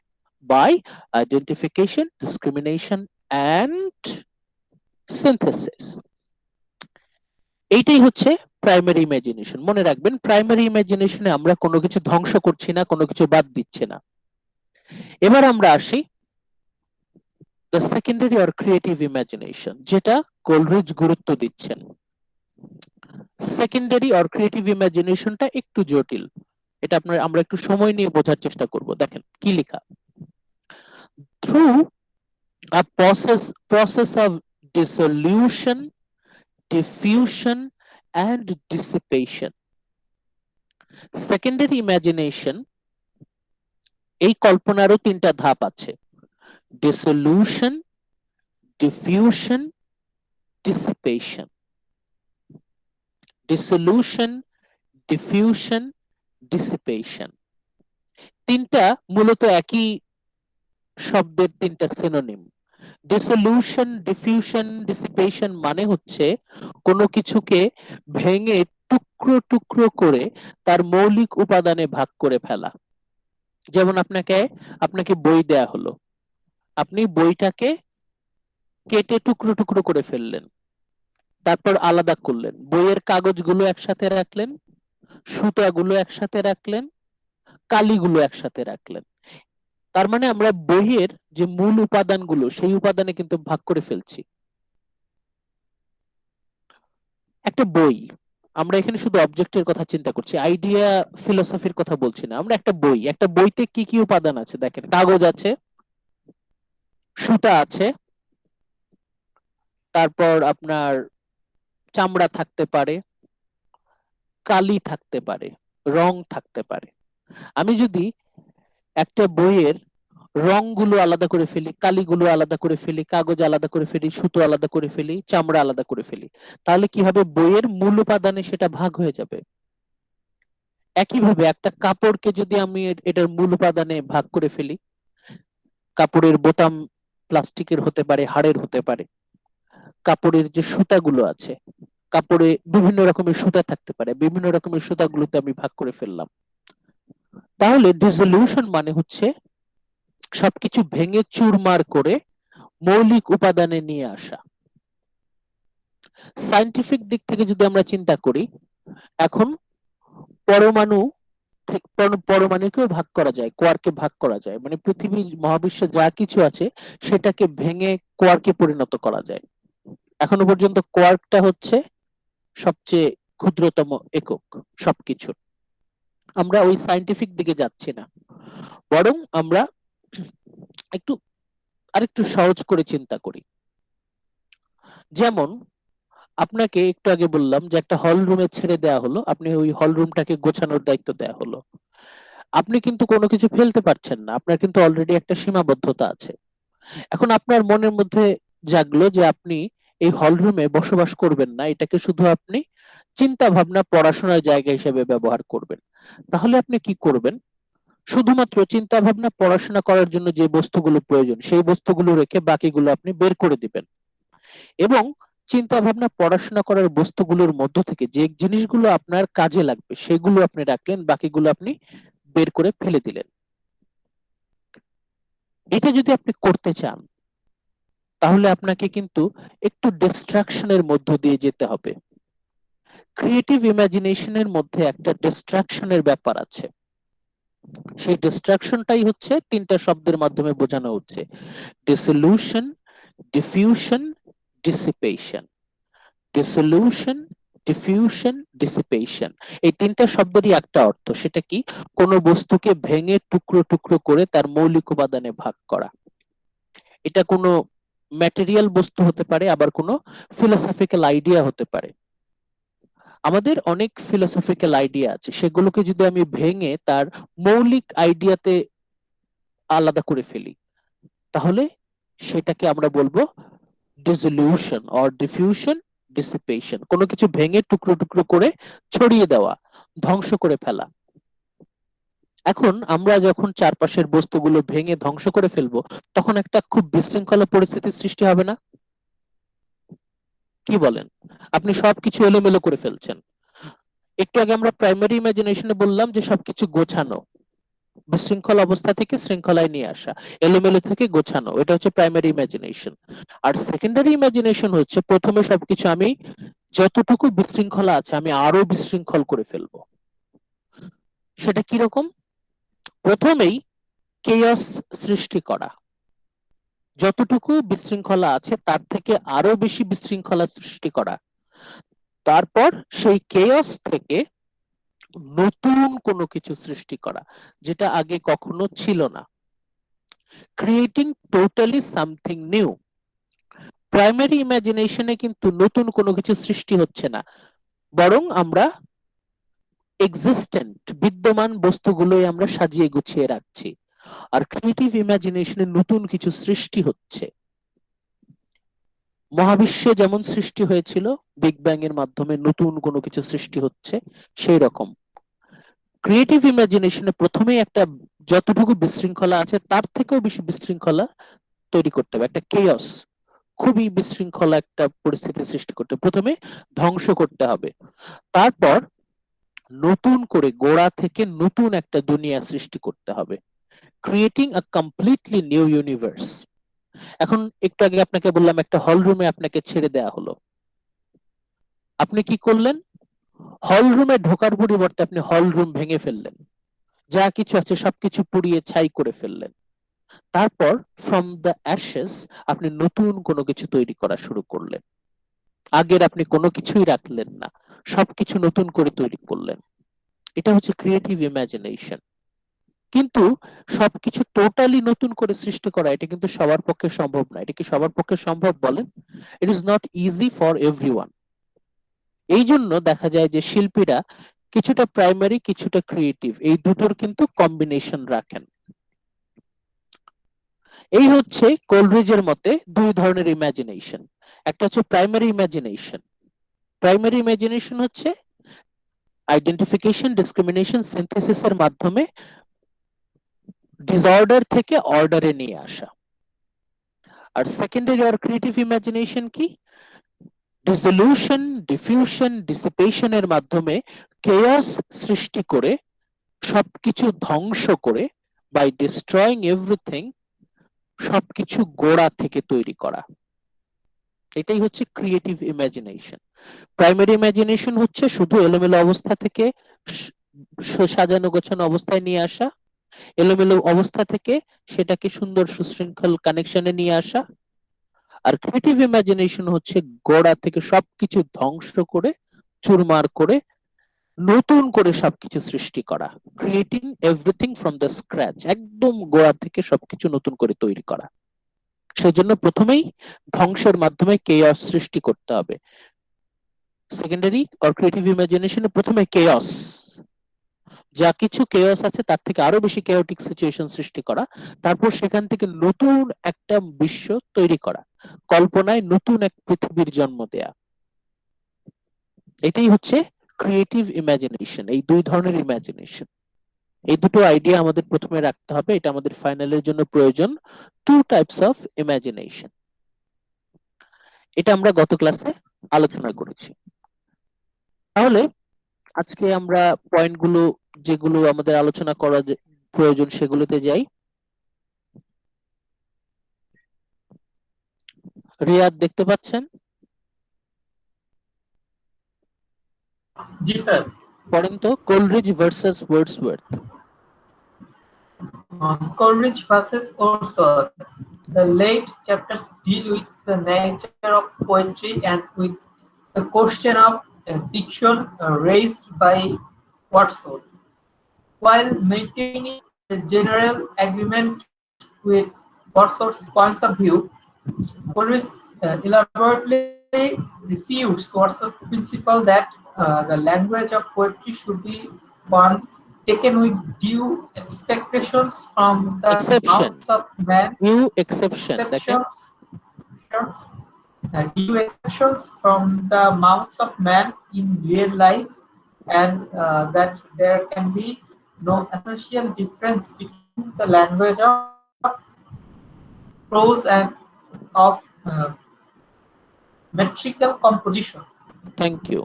Speaker 1: By identification, discrimination and synthesis. এইটাই হচ্ছে প্রাইমারি ইমাজিনেশন। মনে রাখবেন, প্রাইমারি ইমাজিনেশনে আমরা কোনো কিছু ধ্বংস করছি না, কোনো কিছু বাদ দিচ্ছি না। এবার আমরা আসি the secondary or creative imagination, যেটা কোলরিজ গুরুত্ব দিচ্ছেন। সেকেন্ডারি অর ক্রিয়েটিভ ইমাজিনেশনটা একটু জটিল, এটা আমরা একটু সময় নিয়ে বোঝার চেষ্টা করব। দেখেন কি লেখা, through a process of dissolution, diffusion and dissipation, secondary imagination এই কল্পনারও তিনটা ধাপ আছে, dissolution, diffusion, dissipation। dissolution, diffusion, dissipation তিনটা মূলত একই শব্দের তিনটা সিনোনিম। ডিসলিউশন, ডিফিউশন, ডিসিপেশন মানে হচ্ছে কোনো কিছুকে ভেঙে টুকরো টুকরো করে তার মৌলিক উপাদানে ভাগ করে ফেলা। যেমন আপনাকে বই দেয়া হলো, আপনি বইটাকে কেটে টুকরো টুকরো করে ফেললেন, তারপর আলাদা করলেন, বইয়ের কাগজগুলো একসাথে রাখলেন, সুতাগুলো একসাথে রাখলেন, কালিগুলো একসাথে রাখলেন। তার মানে আমরা বইয়ের যে মূল উপাদানগুলো সেই উপাদানে কিন্তু ভাগ করে ফেলছি। একটা বই, আমরা এখানে শুধু অবজেক্টের কথা চিন্তা করছি, আইডিয়া ফিলোসফির কথা বলছি না। আমরা একটা বইতে কি কি উপাদান আছে দেখেন, কাগজ আছে, সুতা আছে, তারপর আপনার চামড়া থাকতে পারে, কালি থাকতে পারে, রং থাকতে পারে। আমি যদি একটা বইয়ের রংগুলো আলাদা করে ফেলি, কালিগুলো আলাদা করে ফেলি, কাগজ আলাদা করে ফেলি, সুতো আলাদা করে ফেলি, চামড়া আলাদা করে ফেলি, তাহলে কি হবে, বইয়ের মূল উপাদানে সেটা ভাগ হয়ে যাবে। একইভাবে একটা কাপড়কে যদি আমি এটার মূল উপাদানে ভাগ করে ফেলি, কাপড়ের বোতাম প্লাস্টিকের হতে পারে, হাড়ের হতে পারে, কাপড়ের যে সুতাগুলো আছে, কাপড়ে বিভিন্ন রকমের সুতা থাকতে পারে, বিভিন্ন রকমের সুতাগুলোতে আমি ভাগ করে ফেললাম। তাহলে ডিসলিউশন মানে হচ্ছে সবকিছু ভেঙে চুরমার করে মৌলিক উপাদানে নিয়ে আসা। সায়েন্টিফিক দিক থেকে যদি আমরা চিন্তা করি, এখন পরমাণু পরমাণুকেও ভাগ করা যায়, কোয়ার্কে ভাগ করা যায়, মানে পৃথিবীর মহাবিশ্বে যা কিছু আছে সেটাকে ভেঙে কোয়ার্কে পরিণত করা যায়। এখনো পর্যন্ত কোয়ার্কটা হচ্ছে সবচেয়ে ক্ষুদ্রতম একক সবকিছুর। আমরা ওই সায়েন্টিফিক দিকে যাচ্ছি না, বরং আমরা একটু আরেকটু সহজ করে চিন্তা করি। যেমন আপনাকে একটু আগে বললাম যে একটা হল রুমে ছেড়ে দেওয়া হলো, আপনি ওই হল রুমটাকে গোছানোর দায়িত্ব দেওয়া হলো। আপনি কিন্তু কোনো কিছু ফেলতে পারছেন না, আপনার কিন্তু অলরেডি একটা সীমাবদ্ধতা আছে। এখন আপনার মনের মধ্যে জাগলো যে আপনি এই হল রুমে বসবাস করবেন না, এটাকে শুধু আপনি চিন্তা ভাবনা পড়াশোনার জায়গা হিসেবে ব্যবহার করবেন। তাহলে আপনি কি করবেন? শুধুমাত্র চিন্তা ভাবনা পড়াশোনা করার জন্য যে বস্তুগুলো প্রয়োজন সেই বস্তুগুলো রেখে বাকিগুলো আপনি বের করে দিবেন, এবং চিন্তা ভাবনা পড়াশোনা করার বস্তুগুলোর মধ্য থেকে যে জিনিসগুলো আপনার কাজে লাগবে সেগুলো আপনি রাখলেন, বাকিগুলো আপনি বের করে ফেলে দিলেন। এটা যদি আপনি করতে চান তাহলে আপনাকে কিন্তু একটু ডিস্ট্রাকশনের মধ্য দিয়ে যেতে হবে। ক্রিয়েটিভ ইমাজিনেশনের মধ্যে একটা ডিস্ট্রাকশনের ব্যাপার আছে। সেই ডিস্ট্রাকশনটাই হচ্ছে তিনটা শব্দের মাধ্যমে বোঝানো হচ্ছে: dissolution, diffusion, dissipation. Dissolution, diffusion, dissipation, এই তিনটা শব্দেরই একটা অর্থ, সেটা কি? কোনো বস্তুকে ভেঙে টুকরো টুকরো করে তার মৌলিক উপাদানে ভাগ করা। এটা কোনো ম্যাটেরিয়াল বস্তু হতে পারে, আবার কোনো ফিলোসফিক্যাল আইডিয়া হতে পারে। আমাদের অনেক ফিলোসফিক্যাল আইডিয়া আছে, সেগুলোকে যদি আমি ভেঙে তার মৌলিক আইডিয়াতে আলাদা করে ফেলি তাহলে সেটাকে আমরা বলবো ডিসলিউশন অর ডিফিউশন, ডিসিপেশন। কোনো কিছু ভেঙে টুকরো টুকরো করে ছড়িয়ে দেওয়া, ধ্বংস করে ফেলা। এখন আমরা যখন চারপাশের বস্তুগুলো ভেঙে ধ্বংস করে ফেলবো তখন একটা খুব বিশৃঙ্খলা পরিস্থিতির সৃষ্টি হবে না? কি বলেন? আপনি সবকিছু এলোমেলো করে ফেলছেন। একটু আগে আমরা প্রাইমারি ইমাজিনেশনে বললাম যে সবকিছু গোছানো, বিশৃঙ্খল অবস্থা থেকে শৃঙ্খলায় নিয়ে আসা, এলোমেলো থেকে গোছানো, এটা হচ্ছে প্রাইমারি ইমাজিনেশন। আর সেকেন্ডারি ইমাজিনেশন হচ্ছে প্রথমে সবকিছু আমি যতটুকু বিশৃঙ্খলা আছে আমি আরো বিশৃঙ্খল করে ফেলবো। সেটা কিরকম? প্রথমেই কেয়স সৃষ্টি করা, যতটুকু বিশৃঙ্খলা আছে তার থেকে আরো বেশি বিশৃঙ্খলা সৃষ্টি করা, তারপর সেই কেয়স থেকে নতুন কোনো কিছু সৃষ্টি করা যেটা আগে কখনো ছিল না। Creating totally something new. Primary ইমাজিনেশনে কিন্তু নতুন কোনো কিছু সৃষ্টি হচ্ছে না, বরং আমরা এক্সিস্টেন্ট বিদ্যমান বস্তুগুলোই আমরা সাজিয়ে গুছিয়ে রাখছি। আর ক্রিয়েটিভ ইমাজিনেশনে নতুন কিছু সৃষ্টি হচ্ছে। মহাবিশ্বে যেমন সৃষ্টি হয়েছিল বিগ ব্যাং এর মাধ্যমে নতুন কোনো কিছু সৃষ্টি হচ্ছে, সেই রকম ক্রিয়েটিভ ইমাজিনেশনে প্রথমেই একটা যতটুকু বিশৃঙ্খলা আছে তার থেকেও বেশি বিশৃঙ্খলা তৈরি করতে হবে, একটা কেয়স, খুবই বিশৃঙ্খলা একটা পরিস্থিতি সৃষ্টি করতে প্রথমে ধ্বংস করতে হবে, তারপর নতুন করে গোড়া থেকে নতুন একটা দুনিয়া সৃষ্টি করতে হবে। Creating a completely new universe. এখন একটু আগে আপনাকে বললাম একটা হল রুমে আপনাকে ছেড়ে দেওয়া হলো, আপনি কি করলেন? হল রুমে ঢোকার পরিবর্তে আপনি হল রুম ভেঙে ফেললেন, যা কিছু আছে সবকিছু পুড়িয়ে ছাই করে ফেললেন। তারপর ফ্রম দ্য অ্যাশেস আপনি নতুন কোনো কিছু তৈরি করা শুরু করলেন। আগের আপনি কোনো কিছুই রাখলেন না, সবকিছু নতুন করে তৈরি করলেন। এটা হচ্ছে ক্রিয়েটিভ ইমাজিনেশন। কিন্তু সবকিছু টোটালি নতুন করে সৃষ্টি করা এটা কিন্তু সবার পক্ষে সম্ভব না। এটা কি সবার পক্ষে সম্ভব বলেন? ইট is not easy for everyone. এই জন্য দেখা যায় যে শিল্পীরা কিছুটা প্রাইমারি কিছুটা ক্রিয়েটিভ এই দুটোর কিন্তু কম্বিনেশন রাখেন। এই হচ্ছে কোলরিজের মতে দুই ধরনের ইমাজিনেশন। একটা হচ্ছে প্রাইমারি ইমাজিনেশন। প্রাইমারি ইমাজিনেশন হচ্ছে আইডেন্টিফিকেশন, ডিসক্রিমিনেশন, সিনথেসিসের মাধ্যমে ডিসঅর্ডার থেকে অর্ডারে নিয়ে আসা। আর সেকেন্ডারি অর ক্রিয়েটিভ ইমাজিনেশন কি? ডিসলিউশন, ডিফিউশন, ডিসিপেশনের মাধ্যমে কেয়াস সৃষ্টি করে সবকিছু ধ্বংস করে, বাই ডিস্ট্রয়িং এভরিথিং, সবকিছু গোড়া থেকে তৈরি করা। এটাই হচ্ছে ক্রিয়েটিভ ইমাজিনেশন। প্রাইমারি ইমাজিনেশন হচ্ছে শুধু এলোমেলো অবস্থা থেকে সাজানো গোছানো অবস্থায় নিয়ে আসা, এলোমেলো অবস্থা থেকে সেটাকে সুন্দর সুশৃঙ্খল কানেকশনে নিয়ে আসা। আর ক্রিয়েটিভ ইমাজিনেশন হচ্ছে গোড়া থেকে সবকিছু ধ্বংস করে চুরমার করে নতুন করে সবকিছু সৃষ্টি করা, creating everything from the scratch, একদম গোড়া থেকে সবকিছু নতুন করে তৈরি করা। সেজন্য প্রথমেই ধ্বংসের মাধ্যমে কেয়স সৃষ্টি করতে হবে। সেকেন্ডারি অর ক্রিয়েটিভ ইমাজিনেশনে প্রথমে কেয়স, যা কিছু কেয়স আছে তার থেকে আরো বেশি কেওটিক সিচুয়েশন সৃষ্টি করা, তারপর সেখান থেকে নতুন একটা বিশ্ব তৈরি করা, কল্পনায় নতুন এক পৃথিবীর জন্ম দেয়া। এটাই হচ্ছে ক্রিয়েটিভ ইমাজিনেশন। এই দুই ধরনের ইমাজিনেশন, এই দুটো আইডিয়া আমাদের প্রথমে রাখতে হবে, এটা আমাদের ফাইনালের জন্য প্রয়োজন। টু টাইপস অফ ইমাজিনেশন, এটা আমরা গত ক্লাসে আলোচনা করেছি। তাহলে আজকে আমরা পয়েন্টগুলো যেগুলো আমাদের আলোচনা করা প্রয়োজন সেগুলোতে যাই। রিয়াদ দেখতে পাচ্ছেন?
Speaker 2: জি স্যার।
Speaker 1: পড়েন তো, Coleridge versus Wordsworth.
Speaker 2: Coleridge versus Wordsworth. The late chapters deal with the nature of poetry and with the question of diction raised by Wordsworth. While maintaining a general agreement with Wordsworth's points of view, Coleridge elaborately refutes Wordsworth's principle that the language of poetry should be one taken with due expectations from the
Speaker 1: Exception.
Speaker 2: mouths of man,
Speaker 1: New exception, দেখেন
Speaker 2: due exceptions from the mouths of man in real life, and that there can be no essential difference between the language of prose and of metrical composition.
Speaker 1: Thank you.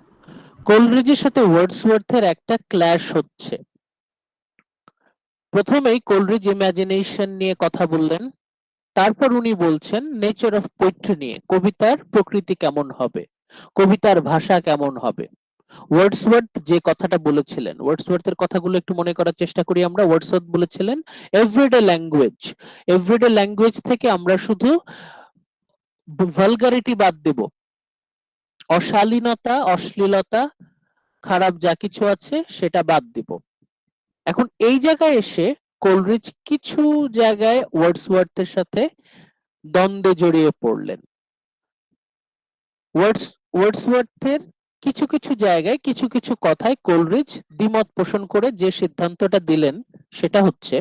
Speaker 1: কোলরিজের সাথে ওয়ার্ডসওয়ার্থের একটা ক্ল্যাশ হচ্ছে। প্রথমেই কোলরিজ ইমাজিনেশন নিয়ে কথা বললেন, তারপর উনি বলছেন নেচার অফ পোয়েট্রি নিয়ে, কবিতার প্রকৃতি কেমন হবে, কবিতার ভাষা কেমন হবে। ওয়ার্ডসওয়ার্থ যে কথাটা বলেছিলেন, ওয়ার্ডসওয়ার্থের কথাগুলো একটু মনে করার চেষ্টা করি আমরা। ওয়ার্ডসওয়ার্থ বলেছিলেন এভরিডে ল্যাঙ্গুয়েজ, এভরিডে ল্যাঙ্গুয়েজ থেকে আমরা শুধু ভালগারিটি বাদ দেব, অশালীনতা অশ্লীলতা খারাপ যা কিছু আছে সেটা বাদ দিব। এখন এই জায়গায় এসে কোলরিজ কিছু জায়গায় ওয়ার্ডসওয়ার্থের সাথে দ্বন্দ্বে জড়িয়ে পড়লেন। ওয়ার্ডসওয়ার্থের কিছু কিছু জায়গায় কিছু কিছু কথায় কোলরিজ দ্বিমত পোষণ করে যে সিদ্ধান্তটা দিলেন সেটা হচ্ছে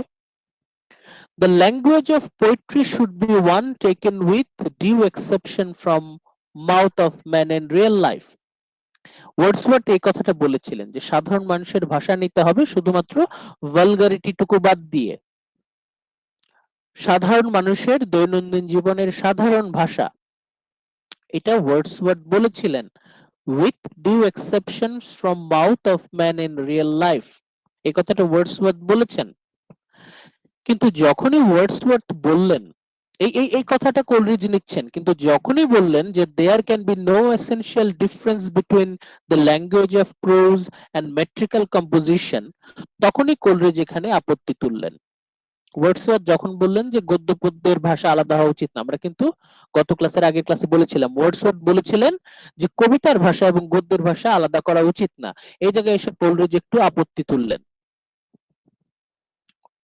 Speaker 1: the language of poetry should be one taken with due exception from mouth of man in real life. Wordsworth এই কথাটা বলেছিলেন যে সাধারণ মানুষের ভাষা নিতে হবে শুধুমাত্র ভালগারিটি টুকু বাদ দিয়ে, সাধারণ মানুষের দৈনন্দিন জীবনের সাধারণ ভাষা, এটা ওয়ার্ডসওয়ার্থ বলেছিলেন with due exceptions from mouth of man in real life, এই কথাটা ওয়ার্ডসওয়ার্থ বলেছেন। কিন্তু যখনই ওয়ার্ডসওয়ার্থ বললেন, এই কথাটা কোলরিজ নিচ্ছেন, কিন্তু যখনই বললেন যে there can be no essential difference between the language of prose and metrical composition, তখনই কোলরিজ এখানে আপত্তি তুললেন। ওয়ার্ডসওয়ার্থ যখন বললেন যে গদ্য পদ্যের ভাষা আলাদা হওয়া উচিত না, আমরা কিন্তু গত ক্লাসের আগের ক্লাসে বলেছিলাম ওয়ার্ডসওয়ার্থ বলেছিলেন যে কবিতার ভাষা এবং গদ্যের ভাষা আলাদা করা উচিত না। এই জায়গায় এসে কোলরিজ একটু আপত্তি তুললেন।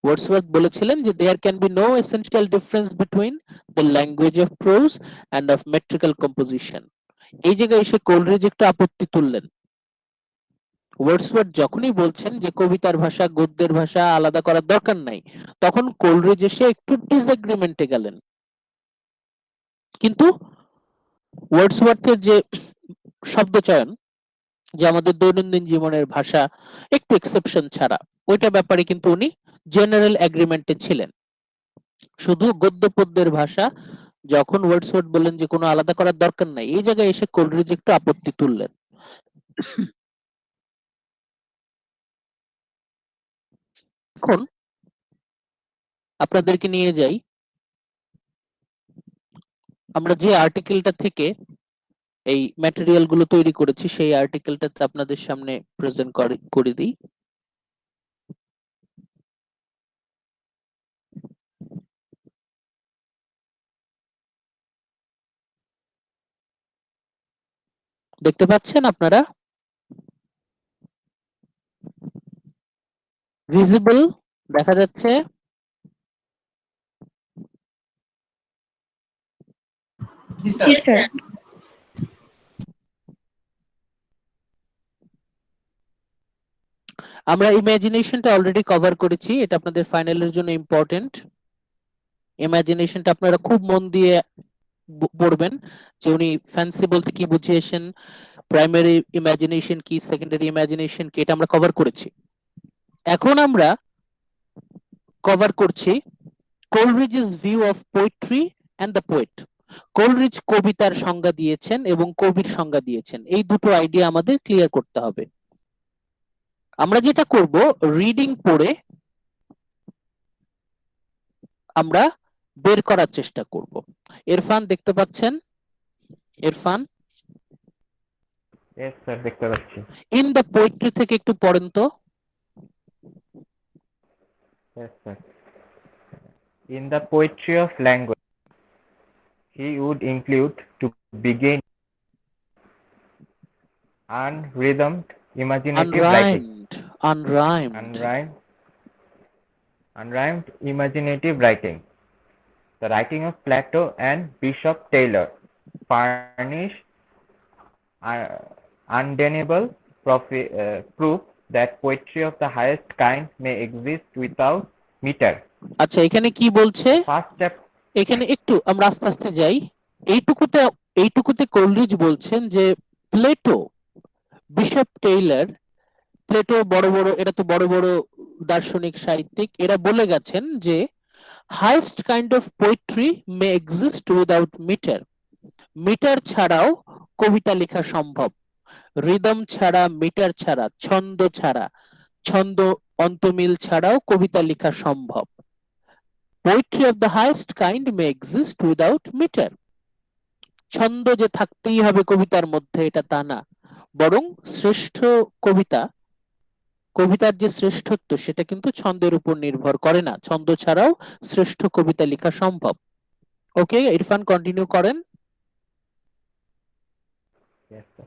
Speaker 1: ওয়ার্ডসওয়ার্থ বলেছিলেন যে there can be no essential difference between the language of prose and of metrical composition, এই জায়গায় এসে কোলরিজ একটু আপত্তি তুললেন। ওয়ার্ডসওয়ার্থ যখনই বলছেন যে কবিতার ভাষা গদ্যের ভাষা আলাদা করার দরকার নাই, তখন কোলরিজ এসে একটু ডিসএগ্রিমেন্টে গেলেন। কিন্তু ওয়ার্ডসওয়ার্থের যে শব্দচয়ন, যে আমাদের দৈনন্দিন জীবনের ভাষা একটু এক্সেপশন ছাড়া, ওইটা ব্যাপারে কিন্তু উনি জেনারেল এগ্রিমেন্টে ছিলেন। শুধু গদ্য পদ্যের ভাষা যখন ওয়ার্ডসওয়ার্থ বললেন যে কোনো আলাদা করার দরকার নাই, এই জায়গায় এসে কোলরিজ একটু আপত্তি তুললেন। এখন আপনাদেরকে নিয়ে যাই, আমরা যে আর্টিকেলটা থেকে এই ম্যাটেরিয়াল গুলো তৈরি করেছি সেই আর্টিকেলটাতে আপনাদের সামনে প্রেজেন্ট করে দিই। দেখতে পাচ্ছেন আপনারা? ভিজিবল দেখা যাচ্ছে?
Speaker 2: জি
Speaker 3: জি
Speaker 2: স্যার।
Speaker 3: স্যার।
Speaker 1: আমরা ইমাজিনেশনটা অলরেডি কভার করেছি, এটা আপনাদের ফাইনালের জন্য ইম্পর্টেন্ট। ইমাজিনেশনটা আপনারা খুব মন দিয়ে পড়বেন, যে উনি ফ্যান্সি বলতে কি বুঝিয়েছেন, প্রাইমারি ইমাজিনেশন কি, সেকেন্ডারি ইমাজিনেশন কি, এটা আমরা কভার করেছি। এখন আমরা কভার করছি Coleridge's view of poetry and the poet. Coleridge কবিতার সংজ্ঞা দিয়েছেন এবং কবির সংজ্ঞা দিয়েছেন, এই দুটো আইডিয়া আমাদের ক্লিয়ার করতে হবে। আমরা যেটা করব, রিডিং পড়ে আমরা বের করার চেষ্টা করব। ইরফান দেখতে পাচ্ছেন? ইরফান,
Speaker 4: Yes, sir, দেখতে পাচ্ছি।
Speaker 1: ইন দ্য পোয়েট্রি থেকে একটু পড়েন তো।
Speaker 4: Yes, sir. In the poetry of language, he would include to begin unrhythmed imaginative writing.
Speaker 1: Unrhymed.
Speaker 4: Unrhymed imaginative writing. The writing of Plato and Bishop Taylor furnish undeniable proof that poetry of the highest kind may exist without meter.
Speaker 1: আচ্ছা, এখানে কি বলছে?
Speaker 4: First chapter.
Speaker 1: এখানে একটু আমরা আস্তে আস্তে যাই। এইটুকুতে কোলরিজ বলছেন যে প্লেটো, বিশপ টেইলর, প্লেটো বড় বড়, এরা তো বড় বড় দার্শনিক সাহিত্যিক, এরা বলে গেছেন যে highest kind of poetry may exist without metre. Metre ছাড়াও কবিতা লেখা সম্ভব, রিদম ছাড়া, মিটার ছাড়া, ছন্দ ছাড়া, ছন্দ অন্তমিল ছাড়াও কবিতা লেখা সম্ভব। Poetry of the highest kind may exist without metre. ছন্দ যে থাকতেই হবে কবিতার মধ্যে এটা তা না, বরং শ্রেষ্ঠ কবিতা, কবিতার যে শ্রেষ্ঠত্ব সেটা কিন্তু ছন্দের উপর নির্ভর করে না, ছন্দ ছাড়াও শ্রেষ্ঠ কবিতা লেখা সম্ভব। ওকে, ইরফান কন্টিনিউ করেন।
Speaker 4: Yes, sir.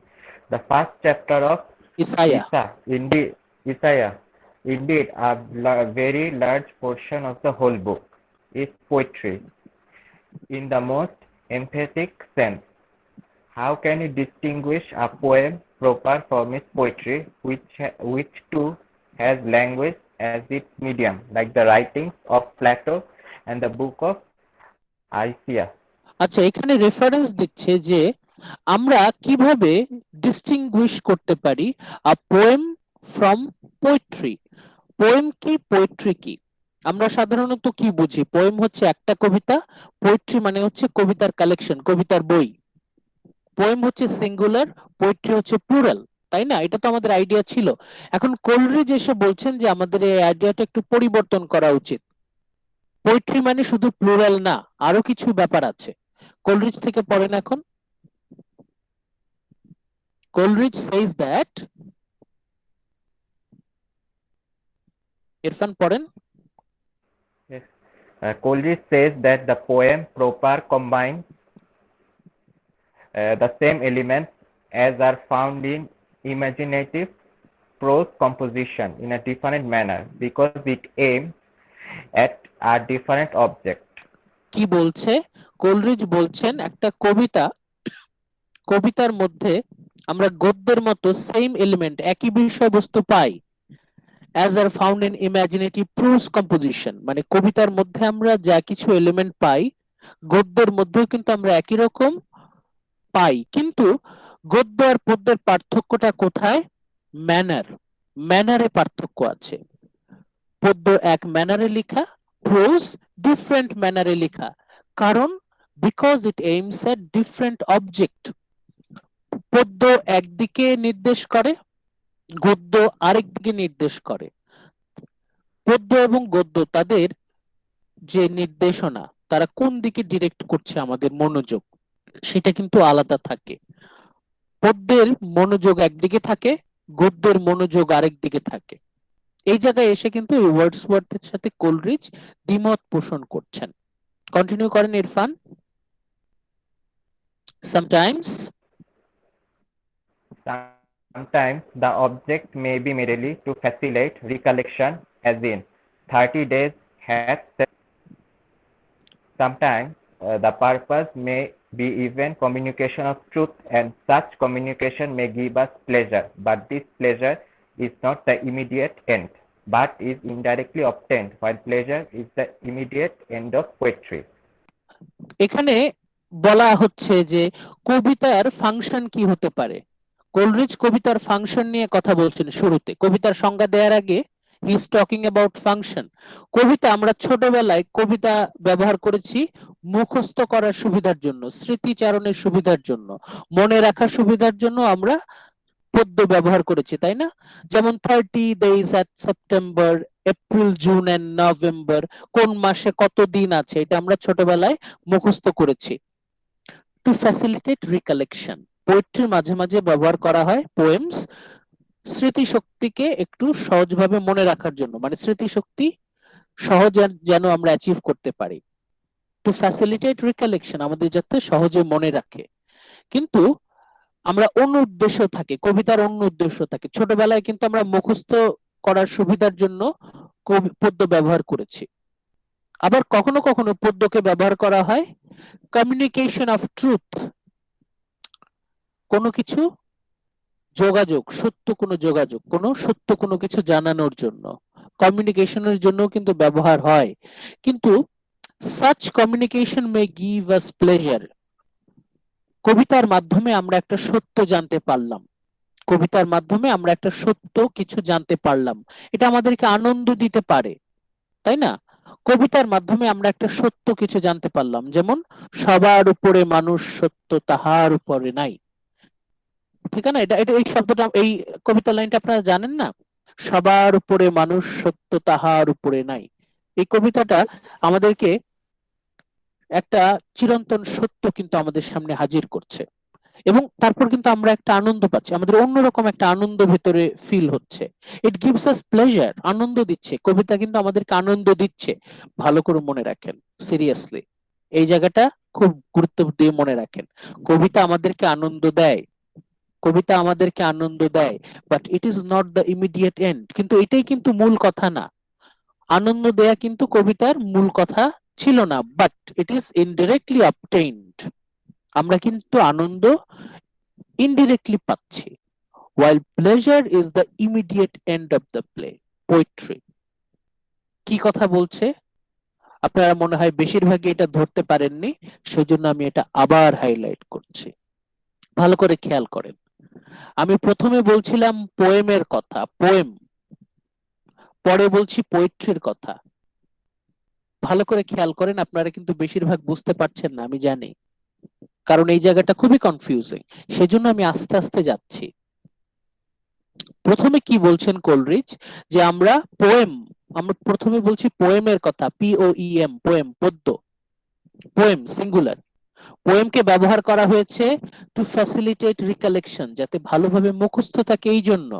Speaker 4: The first chapter of
Speaker 1: ইসায়া।
Speaker 4: Isaiah, indeed, a very large portion of the whole book is poetry in the most emphatic sense. How can you distinguish a poem proper from its poetry, which too has language as its medium, like the writings of Plato and the book of Isaiah?
Speaker 1: আচ্ছা, এখানে রেফারেন্স দিচ্ছে যে আমরা কিভাবে ডিস্টিংগুইশ করতে পারি a poem from poetry. Poem কি, পোয়েট্রি কি? আমরা সাধারণত কি বুঝি? পোয়েম হচ্ছে একটা কবিতা, পোয়েট্রি মানে হচ্ছে কবিতার কালেকশন, কবিতার বই। পোয়েম হচ্ছে সিঙ্গুলার, পোয়েট্রি হচ্ছে প্লুরাল, তাই না? এটা তো আমাদের আইডিয়া ছিল। এখন কোলরিজ এসে বলছেন যে আমাদের এই আইডিয়াটা একটু পরিবর্তন করা উচিত। পোয়েট্রি মানে শুধু প্লুরাল না, আরো কিছু ব্যাপার আছে। কোলরিজ থেকে পড়েন এখন। কোলরিজ says that, ইরফান পড়েন।
Speaker 4: Yes. Coleridge says that the poem proper combines the same elements as are found in imaginative prose composition in a different manner because it aims at a different object.
Speaker 1: কি বলছে? কোলরিজ বলছেন একটা কবিতার মধ্যে আমরা গদ্যের মতো সেম এলিমেন্ট, একই বিষয়বস্তু পাই, as are found in imaginative prose composition, মানে কবিতার মধ্যে আমরা যা কিছু এলিমেন্ট পাই গদ্যের মধ্যেও কিন্তু আমরা একই রকম পাই, কিন্তু গদ্য আর পদ্যের পার্থক্যটা কোথায়? ম্যানারে পার্থক্য আছে। পদ্য এক ম্যানারে লেখা, প্রোজ ডিফারেন্ট ম্যানারে লেখা, কারণ because it aims at different object. পদ্য একদিকে নির্দেশ করে, গদ্য আরেক দিকে নির্দেশ করে। পদ্য এবং গদ্য তাদের যে নির্দেশনা, তারা কোন দিকে ডিরেক্ট করছে আমাদের মনোযোগ, সেটা কিন্তু আলাদা থাকে। পদ্যের মনোযোগ একদিকে থাকে, গদ্যের মনোযোগ আরেক দিকে থাকে। এই জায়গায় এসে কিন্তু ওয়ার্ডসওয়ার্থের সাথে কোলরিজ দ্বিমত পোষণ করছেন। কন্টিনিউ করেন Irfan. Sometimes
Speaker 4: Sometimes the object may be merely to facilitate recollection, as in 30 days has. Sometimes the purpose may be even communication of truth, and such communication may give us pleasure, but this pleasure is not the immediate end, but is indirectly obtained, while pleasure is the immediate end of poetry.
Speaker 1: এখানে বলা হচ্ছে যে কবিতার ফাংশন কি হতে পারে। কোলরিজ কবিতার ফাংশন নিয়ে কথা বলছেন শুরুতে, কবিতার সংজ্ঞা দেওয়ার আগে he is talking about function. কবিতা, আমরা ছোটবেলায় কবিতা ব্যবহার করেছি মুখস্থ করার সুবিধার জন্য, স্মৃতিচারণের সুবিধার জন্য, মনে রাখার সুবিধার জন্য আমরা পদ্য ব্যবহার করেছি, তাই না? যেমন 30 days at September, April, June and November, কোন মাসে কত দিন আছে, এটা আমরা ছোটবেলায় মুখস্থ করেছি। টু ফ্যাসিলিটেট রিকালেকশন, পোয়েট্রির মাঝে মাঝে ব্যবহার করা হয় পোয়েমস স্মৃতিশক্তিকে একটু সহজভাবে মনে রাখার জন্য, মানে স্মৃতিশক্তি সহজ যেন আমরা অ্যাচিভ করতে পারি। টু ফ্যাসিলিটেট রিকালেকশন, আমাদের যাতে সহজে মনে রাখে। কিন্তু আমরা অন্য উদ্দেশ্য থাকে, কবিতার অন্য উদ্দেশ্য থাকে। ছোটবেলায় কিন্তু আমরা মুখস্থ করার সুবিধার জন্য পদ্য ব্যবহার করেছি। আবার কখনো কখনো পদ্যকে ব্যবহার করা হয় কমিউনিকেশন অফ ট্রুথ, কোনো কিছু যোগাযোগ, সত্য কোনো যোগাযোগ, সত্য কোনো কিছু জানানোর জন্য, কমিউনিকেশনের জন্য কিন্তু ব্যবহার হয়। কিন্তু such communication may give us pleasure, কবিতার মাধ্যমে আমরা একটা সত্য জানতে পারলাম, কবিতার মাধ্যমে আমরা একটা সত্য কিছু জানতে পারলাম, এটা আমাদেরকে আনন্দ দিতে পারে, তাই না? কবিতার মাধ্যমে আমরা একটা সত্য কিছু জানতে পারলাম, যেমন সবার উপরে মানুষ সত্য তাহার উপরে নাই। ঠিক আছে না? এটা এটা এই শব্দটা, এই কবিতা লাইনটা আপনারা জানেন না? সবার উপরে মানুষ সত্য তাহার উপরে নাই। এই কবিতাটা আমাদেরকে একটা চিরন্তন সত্য কিন্তু আমাদের সামনে হাজির করছে, এবং তারপর কিন্তু আমরা একটা আনন্দ পাচ্ছি, আমাদের অন্যরকম একটা আনন্দ ভেতরে ফিল হচ্ছে। ইট গিভস আস প্লেজার, আনন্দ দিচ্ছে, কবিতা কিন্তু আমাদেরকে আনন্দ দিচ্ছে। ভালো করে মনে রাখেন, সিরিয়াসলি এই জায়গাটা খুব গুরুত্ব দিয়ে মনে রাখেন। কবিতা আমাদেরকে আনন্দ দেয়, কবিতা আমাদেরকে আনন্দ দেয়, but it is not the immediate end. কিন্তু এটাই কিন্তু মূল কথা না, আনন্দ দেয়া কিন্তু কবিতার মূল কথা ছিল না, but it is indirectly obtained, আমরা কিন্তু আনন্দ ইনডিরেক্টলি পাচ্ছি। while pleasure is the immediate end of the play, poetry কি কথা বলছে আপনারা মনে হয় বেশিরভাগই এটা ধরতে পারেননি, সেজন্য আমি এটা আবার হাইলাইট করছি, ভালো করে খেয়াল করেন। আমি প্রথমে বলছিলাম পোয়েমের কথা, পোয়েম, পরে বলছি পোয়েট্রির কথা। ভালো করে খেয়াল করেন, আপনারা কিন্তু বেশিরভাগ বুঝতে পারছেন না, আমি জানি, কারণ এই জায়গাটা খুবই কনফিউজিং, সেজন্য আমি আস্তে আস্তে যাচ্ছি। প্রথমে কি বলছেন কোলরিজ, যে আমরা পোয়েম, আমরা প্রথমে বলছি পোয়েমের কথা, POEM, পোয়েম, পদ্য, পোয়েম সিঙ্গুলার। পোয়েমকে ব্যবহার করা হয়েছে টু ফ্যাসিলিটেট রিকালেকশন, যাতে ভালোভাবে মুখস্থ থাকে, এই জন্য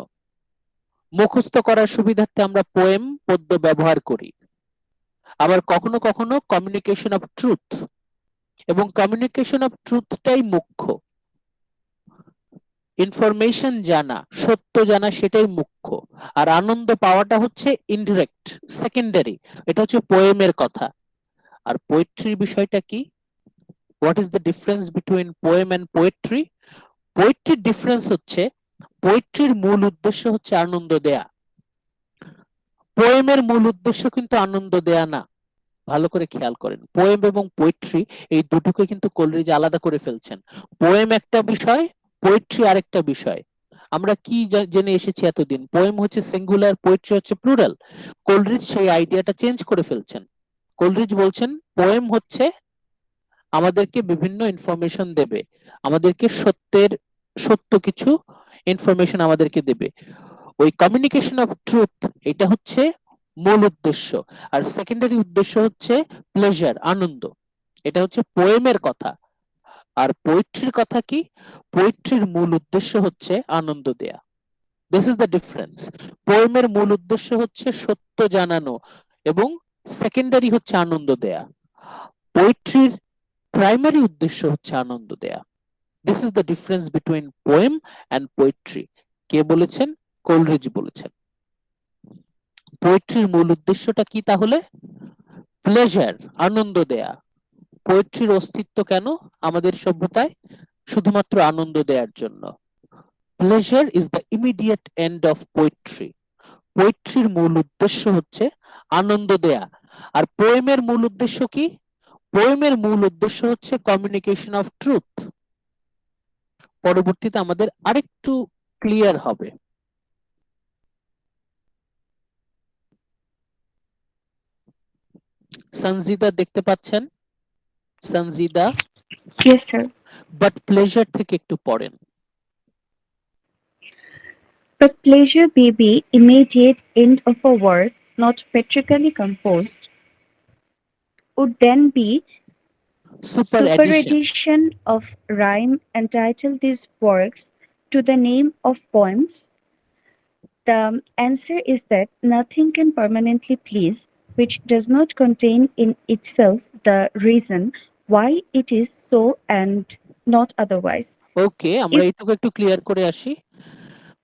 Speaker 1: মুখস্থ করার সুবিধার্থে আমরা পোয়েম, পদ্য ব্যবহার করি। আবার কখনো কখনো কমিউনিকেশন অফ ট্রুথ, এবং কমিউনিকেশন অফ ট্রুথটাই মুখ্য, ইনফরমেশন জানা, সত্য জানা, সেটাই মুখ্য, আর আনন্দ পাওয়াটা হচ্ছে ইনডিরেক্ট, সেকেন্ডারি। এটা হচ্ছে পোয়েমের কথা। আর পোয়েট্রির বিষয়টা কি? What is the difference between poem and poetry? পোয়েট্রির ডিফারেন্স হচ্ছে, পোয়েট্রির মূল উদ্দেশ্য হচ্ছে আনন্দ দেয়া, পোয়েমের মূল উদ্দেশ্য কিন্তু আনন্দ দেয়া না। ভালো করে খেয়াল করেন, পোয়েম এবং পোয়েট্রি এই দুটোকে কিন্তু কোলরিজ আলাদা করে ফেলছেন। পোয়েম একটা বিষয়, পোয়েট্রি আরেকটা বিষয়। আমরা কি জেনে এসেছি এতদিন, পোয়েম হচ্ছে সিঙ্গুলার, পোয়েট্রি হচ্ছে প্লুরাল। কোলরিজ সেই আইডিয়াটা চেঞ্জ করে ফেলছেন। কোলরিজ বলছেন পোয়েম হচ্ছে আমাদেরকে বিভিন্ন ইনফরমেশন দেবে, আমাদেরকে সত্য কিছু ইনফরমেশন আমাদেরকে দেবে। ওই কমিউনিকেশন অফ ট্রুথ, এটা হচ্ছে মূল উদ্দেশ্য, আর সেকেন্ডারি উদ্দেশ্য হচ্ছে প্লেজার, আনন্দ। এটা হচ্ছে পোয়েমের কথা। আর পোয়েট্রির কথা কি? পোয়েট্রির মূল উদ্দেশ্য হচ্ছে আনন্দ দেয়া। This is the difference. পোয়েমের মূল উদ্দেশ্য হচ্ছে সত্য জানানো, এবং সেকেন্ডারি হচ্ছে আনন্দ দেয়া। পোয়েট্রির প্রাইমারি উদ্দেশ্য হচ্ছে আনন্দ দেয়া। This is the difference between poem and poetry. কে বলেছেন? কোলরিজ বলেছেন। পোয়েট্রির মূল উদ্দেশ্যটা কি তাহলে? প্লেজার, আনন্দ দেয়া। পোয়েট্রির অস্তিত্ব কেন আমাদের সভ্যতায়? শুধুমাত্র আনন্দ দেওয়ার জন্য। Pleasure is the immediate end of poetry. পোয়েট্রির মূল উদ্দেশ্য হচ্ছে আনন্দ দেয়া। আর পোয়েমের মূল উদ্দেশ্য কি? পোয়েমের মূল উদ্দেশ্য হচ্ছে কমিউনিকেশন অফ ট্রুথ। পরবর্তীতে আমাদের আরেকটু ক্লিয়ার হবে। সঞ্জিদা দেখতে পাচ্ছেন? Sanjida,
Speaker 3: Yes, sir.
Speaker 1: But pleasure থেকে একটু পড়েন।
Speaker 3: But pleasure may be immediate end of a work not patrically composed, would then be
Speaker 1: superaddition.
Speaker 3: superaddition of rhyme entitle these works to the name of poems? The answer is that nothing can permanently please which does not contain in itself the reason why it is so and not otherwise.
Speaker 1: Okay, আমরা
Speaker 3: If
Speaker 1: এইটুকু একটু ক্লিয়ার করে আসি।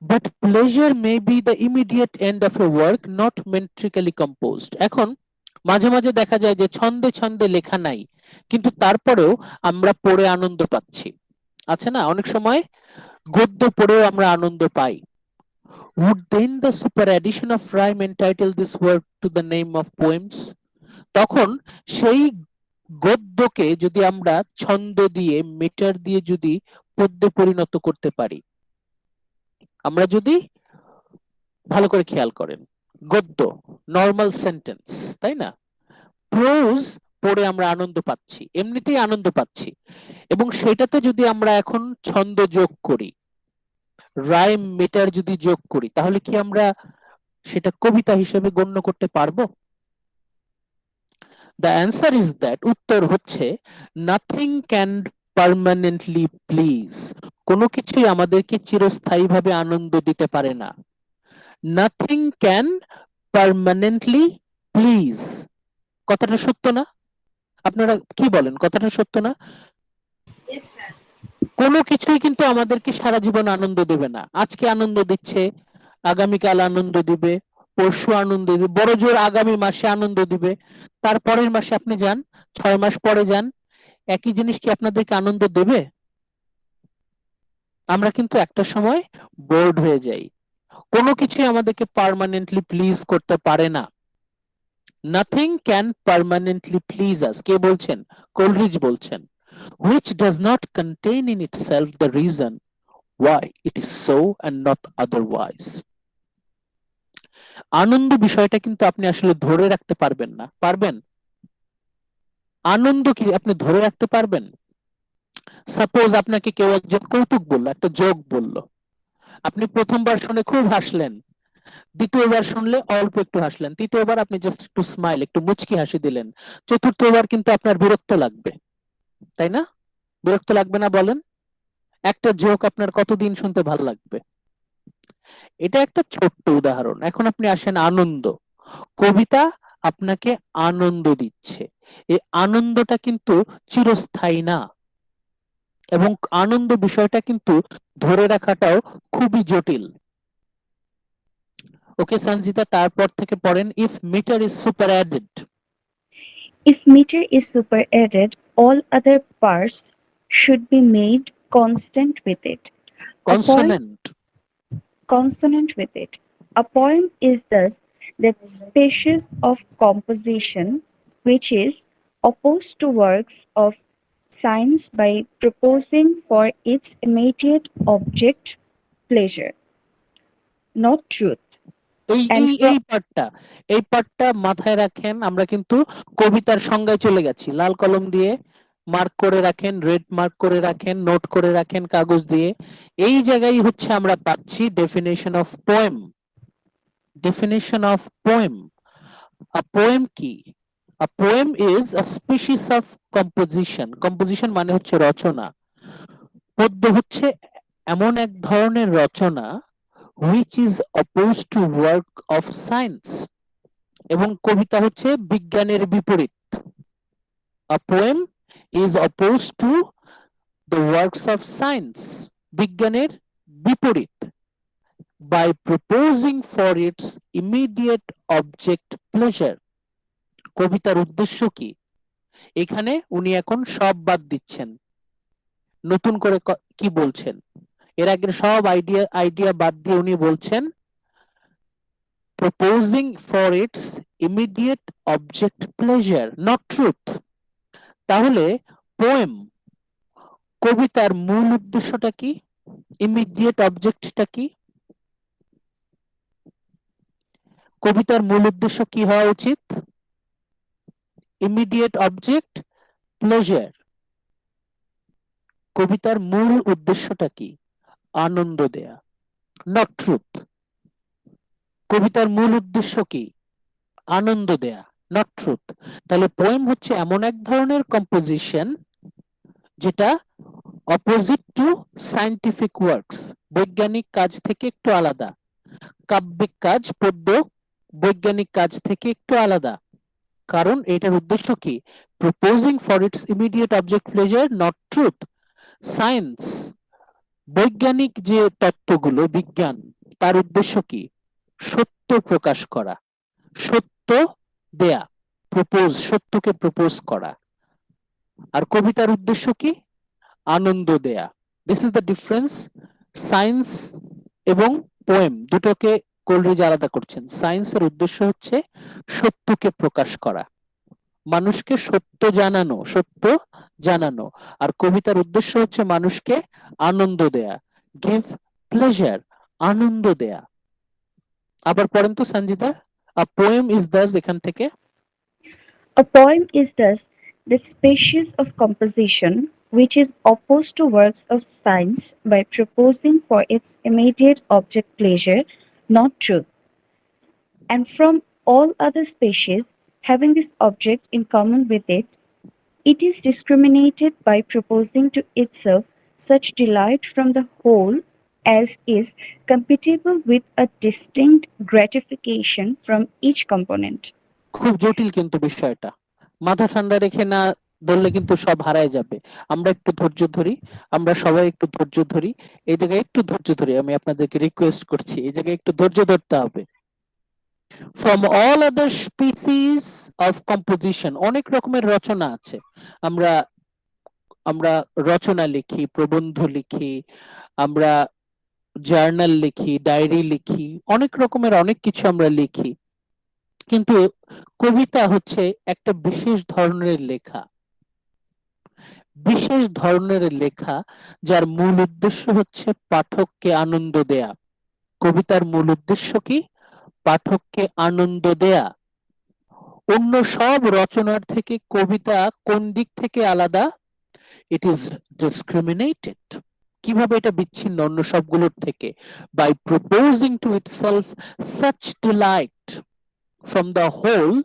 Speaker 1: But pleasure may be the immediate end of a work not metrically composed. এখন মাঝে মাঝে দেখা যায় যে ছন্দে ছন্দে লেখা নাই, কিন্তু তারপরেও আমরা পড়ে আনন্দ পাচ্ছি। আছে না, অনেক সময় গদ্য পড়েও আমরা আনন্দ পাই। Would then the super addition of rhyme entitle this work to the name of poems? তখন সেই গদ্যকে যদি আমরা ছন্দ দিয়ে, মিটার দিয়ে যদি পদ্যে পরিণত করতে পারি, আমরা যদি ভালো করে খেয়াল করেন, গদ্য নর্মাল সেন্টেন্স, তাই না? প্রোজ পড়ে আমরা আনন্দ পাচ্ছি, এমনিতেই আনন্দ পাচ্ছি, এবং সেটাতে যদি আমরা এখন ছন্দ যোগ করি, রাইম মিটার যদি যোগ করি, তাহলে কি আমরা সেটা কবিতা হিসেবে গণ্য করতে পারবো? দ্য অ্যান্সার ইজ দ্যাট, উত্তর হচ্ছে নাথিং ক্যান পার্মানেন্টলি প্লিজ। কোনো কিছুই আমাদেরকে চিরস্থায়ীভাবে আনন্দ দিতে পারে না। নাথিং ক্যান পার্মানেন্টলি প্লিজ, কথাটা সত্য না? আপনারা কি বলেন, কথাটা সত্য না? কোনো কিছুই কিন্তু আমাদেরকে সারা জীবন আনন্দ দেবে না। আজকে আনন্দ দিচ্ছে, আগামীকাল আনন্দ দিবে, পরশু আনন্দ দিবে, বড় জোর আগামী মাসে আনন্দ দিবে, তারপরের মাসে আপনি যান, 6 মাস পরে যান, একই জিনিস কি আপনাদেরকে আনন্দ দেবে? আমরা কিন্তু একটা সময় বোর্ড হয়ে যাই। কোনো কিছুই আমাদেরকে পার্মানেন্টলি প্লিজ করতে পারে না। নাথিং ক্যান পার্মানেন্টলি প্লিজ আস। কে বলছেন? কোলরিজ বলছেন। which does not contain in itself the reason why it is so and not otherwise. আনন্দ বিষয়টা কিন্তু আপনি আসলে ধরে রাখতে পারবেন না। পারবেন? আনন্দ কি আপনি ধরে রাখতে পারবেন? সাপোজ আপনাকে কেউ একজন কৌতুক বললো, একটা জোক বললো, আপনি প্রথমবার শুনে খুব হাসলেন, দ্বিতীয়বার শুনলে অল্প একটু হাসলেন, তৃতীয়বার আপনি জাস্ট একটু স্মাইল, একটু মুচকি হাসি দিলেন, চতুর্থবার কিন্তু আপনার বিরক্ত লাগবে, তাই না? বিরক্ত লাগবে না বলেন? একটা জোক আপনার কতদিন শুনতে ভালো লাগবে? এটা একটা ছোট্ট উদাহরণ। এখন আপনি আসেন আনন্দ। কবিতা আপনাকে আনন্দ দিচ্ছে, এই আনন্দটা কিন্তু চিরস্থায়ী না, এবং আনন্দ বিষয়টা কিন্তু ধরে রাখাটাও খুবই জটিল। ওকে সঞ্জিতা, তারপর থেকে পড়েন, if metre is superadded.
Speaker 3: if meter is superadded, all other parts should be made constant with it. A poem
Speaker 1: consonant.
Speaker 3: consonant with it. A poem is thus that species of composition which is opposed to works of science by proposing for its immediate object pleasure, not truth.
Speaker 1: এই
Speaker 3: And
Speaker 1: এই এই পার্টটা, এই পার্টটা মাথায় রাখেন। আমরা কিন্তু কবিতার সংজ্ঞায় চলে গেছি। লাল কলম দিয়ে মার্ক করে রাখেন, রেড মার্ক করে রাখেন, নোট করে রাখেন কাগজ দিয়ে। এই জায়গায় হচ্ছে আমরা পাচ্ছি definition of poem. Definition of poem. A poem কি? A poem is a species of composition. Composition মানে হচ্ছে রচনা। পদ্য হচ্ছে এমন এক ধরনের রচনা which is opposed to work of science, এবং কবিতা হচ্ছে বিজ্ঞানের বিপরীত। A poem is opposed to the works of science, বিজ্ঞানের বিপরীত, by proposing for its immediate object pleasure. কবিতার উদ্দেশ্য কি? এখানে উনি এখন সব বাদ দিচ্ছেন, নতুন করে কি বলছেন? এর আগের সব আইডিয়া বাদ দিয়ে উনি বলছেন proposing for its immediate object pleasure, not truth. তাহলে পোয়েম, কবিতার মূল উদ্দেশ্যটা কি? ইমিডিয়েট অবজেক্টটা কি? কবিতার মূল উদ্দেশ্য কি হওয়া উচিত? Immediate object pleasure. কবিতার মূল উদ্দেশ্যটা কি? আনন্দ দেয়া, নট ট্রুথ। কবিতার মূল উদ্দেশ্য কি? আনন্দ দেয়া, নট ট্রুথ। তাহলে পোয়েম হচ্ছে এমন এক ধরনের কম্পোজিশন যেটা অপোজিট টু সায়েন্টিফিক ওয়ার্কস, বৈজ্ঞানিক কাজ থেকে একটু আলাদা। কাব্যিক কাজ, পদ্য বৈজ্ঞানিক কাজ থেকে একটু আলাদা। কারণ এটার উদ্দেশ্য কি? Proposing for its immediate object pleasure, not truth. Science, বৈজ্ঞানিক যে তত্ত্বগুলো, বিজ্ঞান, তার উদ্দেশ্য কি? সত্য প্রকাশ করা, সত্য দেয়া, প্রপোজ, সত্যকে প্রপোজ করা। আর কবিতার উদ্দেশ্য কি? আনন্দ দেয়া। This is the difference. Science এবং পোয়েম দুটোকে কোলরিজ আলাদা করছেন। সায়েন্সের উদ্দেশ্য হচ্ছে সত্যকে প্রকাশ করা, মানুষকে সত্য জানানো, সত্য জানানো। আর কবিতার উদ্দেশ্য হচ্ছে মানুষকে আনন্দ দেয়া, গিভ প্লেজার, আনন্দ দেয়া। আবার পড়েন তো সঞ্জিতা। আ পোয়েম ইজ দাস, এখান থেকে
Speaker 3: A poem is thus that species of composition which is opposed to works of science by proposing for its immediate object pleasure, not truth, and from all other species having this object in common with it, it is discriminated by proposing to itself such delight from the whole as is compatible with a distinct gratification from each component.
Speaker 1: খুব জটিল কিন্তু বিষয়টা, মাথা ঠান্ডা রেখে না ধরলে কিন্তু সব হারায় যাবে। আমরা একটু ধৈর্য ধরি, আমরা সবাই একটু ধৈর্য ধরি। এই জায়গায় একটু ধৈর্য ধরি, আমি আপনাদেরকে রিকোয়েস্ট করছি, এই জায়গায় একটু ধৈর্য ধরতে হবে। From all other species of composition, অনেক রকমের রচনা আছে। আমরা আমরা রচনা লিখি, প্রবন্ধ লিখি, আমরা জার্নাল লিখি, ডায়েরি লিখি, অনেক রকমের অনেক কিছু আমরা লিখি। কিন্তু কবিতা হচ্ছে একটা বিশেষ ধরনের লেখা, বিশেষ ধরনের লেখা যার মূল উদ্দেশ্য হচ্ছে পাঠককে আনন্দ দেয়া। কবিতার মূল উদ্দেশ্য কি? পাঠককে আনন্দ দেয়া। অন্য সব রচনার থেকে কবিতা কোন দিক থেকে আলাদা? It is discriminated. কিভাবে এটা বিচ্ছিন্ন অন্য সবগুলোর থেকে? By proposing to itself such delight from the whole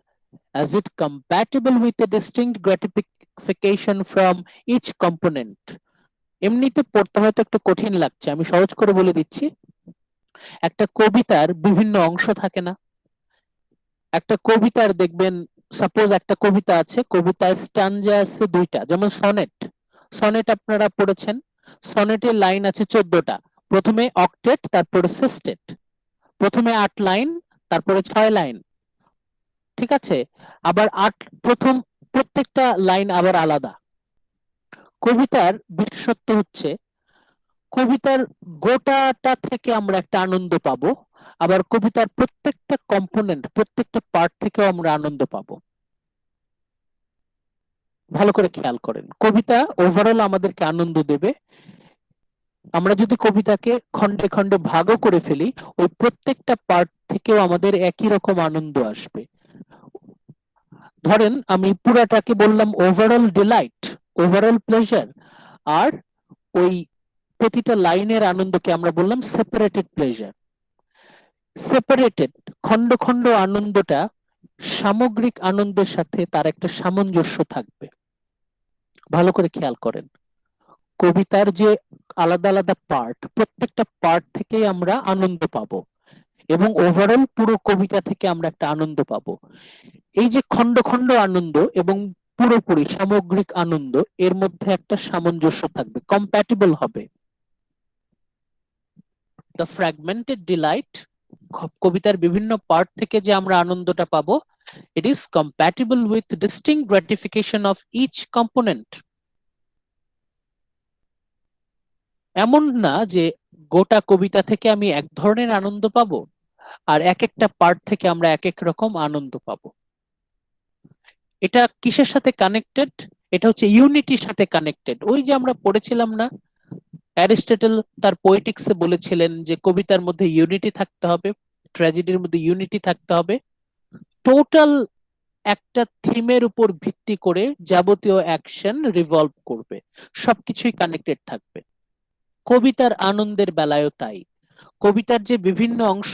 Speaker 1: as it compatible with a distinct gratification from each component. এমনিতে পড়তে হয়তো একটু কঠিন লাগছে, আমি সহজ করে বলে দিচ্ছি। একটা কবিতার বিভিন্ন অংশ থাকে না? একটা কবিতার দেখবেন, সাপোজ একটা কবিতা আছে, কবিতায় স্ট্যানজা আছে দুইটা, যেমন সনেট। সনেট আপনারা পড়েছেন, সনেটের লাইন আছে 14টা, প্রথমে অক্টেট, তারপরে সেস্টেট, প্রথমে 8 লাইন, তারপরে 6 লাইন, ঠিক আছে? আবার প্রথম প্রত্যেকটা লাইন আবার আলাদা। কবিতার বিশেষত্ব হচ্ছে কবিতার গোটাটা থেকে আমরা একটা আনন্দ পাবো, আবার কবিতার প্রত্যেকটা কম্পোনেন্ট, প্রত্যেকটা পার্ট থেকেও আমরা আনন্দ পাবো। ভালো করে খেয়াল করেন, কবিতা ওভারঅল আমাদেরকে আনন্দ দেবে। আমরা যদি কবিতাকে খন্ডে খন্ডে ভাগও করে ফেলি, ওই প্রত্যেকটা পার্ট থেকেও আমাদের একই রকম আনন্দ আসবে। ধরেন আমি পুরাটাকে বললাম ওভারঅল ডিলাইট, ওভারঅল প্লেজার, আর ওই প্রতিটা লাইনের আনন্দকে আমরা বললাম সেপারেটেড প্লেজার। সেপারেটেড, খন্ড খন্ড আনন্দটা সামগ্রিক আনন্দের সাথে তার একটা সামঞ্জস্য থাকবে। ভালো করে খেয়াল করেন, কবিতার যে আলাদা আলাদা পার্ট, প্রত্যেকটা পার্ট থেকেই আমরা আনন্দ পাবো এবং ওভারঅল পুরো কবিতা থেকে আমরা একটা আনন্দ পাবো। এই যে খন্ড খন্ড আনন্দ এবং পুরোপুরি সামগ্রিক আনন্দ, এর মধ্যে একটা সামঞ্জস্য থাকবে, কম্প্যাটিবল হবে। দ্য ফ্র্যাগমেন্টেড ডিলাইট, কবিতার বিভিন্ন পার্ট থেকে যে আমরা আনন্দটা পাবো, it is compatible with distinct gratification of each component. এমন না যে গোটা কবিতা থেকে আমি এক ধরনের আনন্দ পাবো আর এক একটা পার্ট থেকে আমরা এক এক রকম আনন্দ পাবো। এটা কিসের সাথে কানেক্টেড? এটা হচ্ছে ইউনিটির সাথে কানেক্টেড। ওই যে আমরা পড়েছিলাম না, অ্যারিস্টটল তার পোয়েটিক্সে বলেছিলেন যে কবিতার মধ্যে ইউনিটি থাকতে হবে, ট্র্যাজেডির মধ্যে ইউনিটি থাকতে হবে। টোটাল একটা থিমের উপর ভিত্তি করে যাবতীয় অ্যাকশন রিভলভ করবে, সবকিছুই কানেক্টেড থাকবে। কবিতার আনন্দের বেলায়ও তাই। কবিতার যে বিভিন্ন অংশ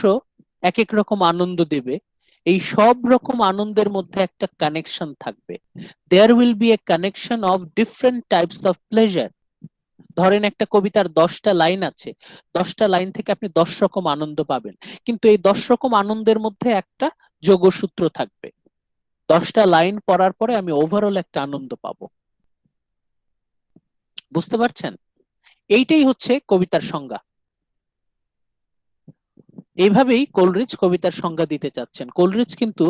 Speaker 1: এক এক রকম আনন্দ দেবে, এই সব রকম আনন্দের মধ্যে একটা কানেকশন থাকবে। There will be a connection of different types of pleasure. ধরেন একটা কবিতার 10টা লাইন আছে, 10টা লাইন থেকে আপনি 10 রকম আনন্দ পাবেন, কিন্তু এই 10 রকম আনন্দের মধ্যে একটা যোগসূত্র থাকবে। 10টা লাইন পড়ার পরে আমি ওভারঅল একটা আনন্দ পাবো। বুঝতে পারছেন? এইটাই হচ্ছে কবিতার সংজ্ঞা। এইভাবেই কোলরিজ কবিতার সংজ্ঞা দিতে চাচ্ছেন। কোলরিজ কিন্তু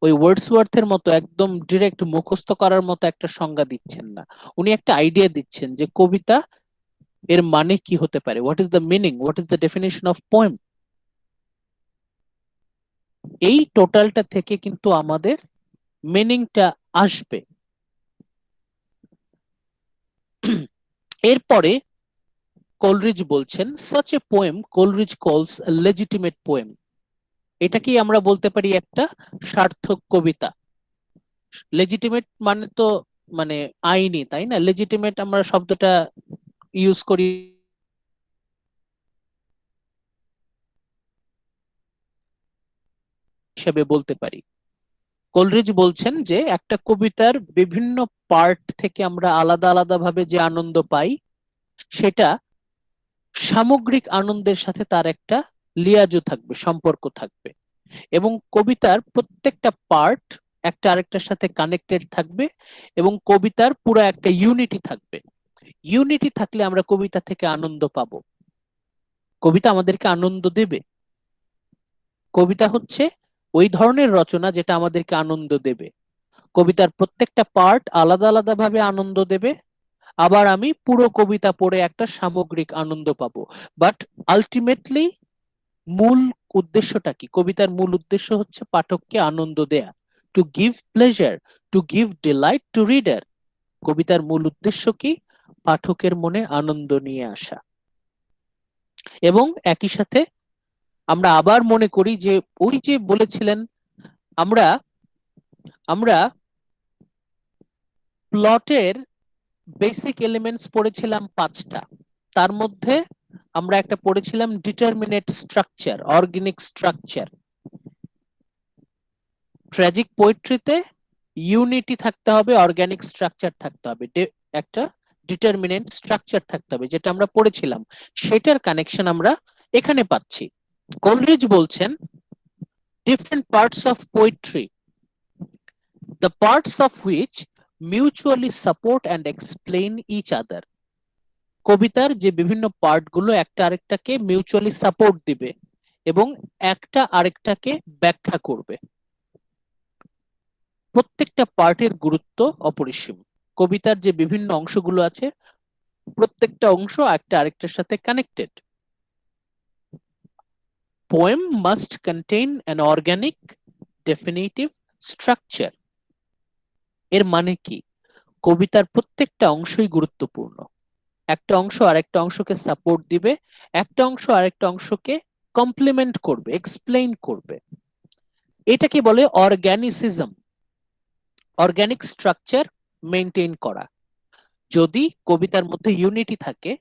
Speaker 1: ওই ওয়ার্ডসওয়ার্থের মতো একদম ডিরেক্ট মুখস্থ করার মতো একটা সংজ্ঞা দিচ্ছেন না, উনি একটা আইডিয়া দিচ্ছেন যে কবিতা এর মানে কি হতে পারে, what is the meaning, what is the definition of poem. এই টোটালটা থেকে কিন্তু আমাদের মিনিংটা আসবে। এরপরে কোলরিজ বলছেন such a poem Coleridge calls a legitimate poem. এটাকেই আমরা বলতে পারি একটা সার্থক কবিতা। লেজিটিমেট মানে তো মানে আইনি, তাই না? লেজিটিমেট আমরা শব্দটা ইউজ করি হিসেবে বলতে পারি। কোলরিজ বলছেন যে একটা কবিতার বিভিন্ন পার্ট থেকে আমরা আলাদা আলাদা ভাবে যে আনন্দ পাই, সেটা সামগ্রিক আনন্দের সাথে তার একটা লিয়াজু থাকবে, সম্পর্ক থাকবে, এবং কবিতার প্রত্যেকটা পার্ট একটা আরেকটার সাথে কানেক্টেড থাকবে, এবং কবিতার পুরো একটা ইউনিটি থাকবে। ইউনিটি থাকলে আমরা কবিতা থেকে আনন্দ পাবো। কবিতা আমাদেরকে আনন্দ দেবে। কবিতা হচ্ছে ওই ধরনের রচনা যেটা আমাদেরকে আনন্দ দেবে। কবিতার প্রত্যেকটা পার্ট আলাদা আলাদা ভাবে আনন্দ দেবে, আবার আমি পুরো কবিতা পড়ে একটা সামগ্রিক আনন্দ পাবো। বাট আলটিমেটলি মূল উদ্দেশ্যটা কি? কবিতার মূল উদ্দেশ্য হচ্ছে পাঠককে আনন্দ দেয়া, to give pleasure, to give delight to reader. কবিতার মূল উদ্দেশ্য কি? পাঠকের মনে আনন্দ নিয়ে আসা। এবং একই সাথে আমরা আবার মনে করি যে ওই যে বলেছিলেন আমরা আমরা প্লটের বেসিক এলিমেন্টস পড়েছিলাম 5টা, তার মধ্যে আমরা একটা পড়েছিলাম determinate structure, organic structure. Tragic পোয়েট্রিতে ইউনিটি থাকতে হবে, অর্গানিক স্ট্রাকচার থাকতে হবে, একটা ডিটারমিনেন্ট স্ট্রাকচার থাকতে হবে, যেটা আমরা পড়েছিলাম। সেটার কানেকশন আমরা এখানে পাচ্ছি। কোলরিজ বলছেন different parts of poetry, the parts of which mutually support and explain each other. কবিতার যে বিভিন্ন পার্ট গুলো একটা আরেকটাকে মিউচুয়ালি সাপোর্ট দিবে এবং একটা আরেকটাকে ব্যাখ্যা করবে। প্রত্যেকটা পার্টের গুরুত্ব অপরিসীম। কবিতার যে বিভিন্ন অংশগুলো আছে, প্রত্যেকটা অংশ একটা আরেকটার সাথে connected. Poem must contain an organic definitive structure. এর মানে কি? কবিতার প্রত্যেকটা অংশই গুরুত্বপূর্ণ। একটা অংশ আরেকটা অংশকে সাপোর্ট দিবে, একটা অংশ আরেকটা অংশকে কমপ্লিমেন্ট করবে, এক্সপ্লেইন করবে। এটাকে বলে অর্গানিসিজম, অর্গানিক স্ট্রাকচার মেনটেইন করা। যদি কবিতার মধ্যে ইউনিটি থাকে,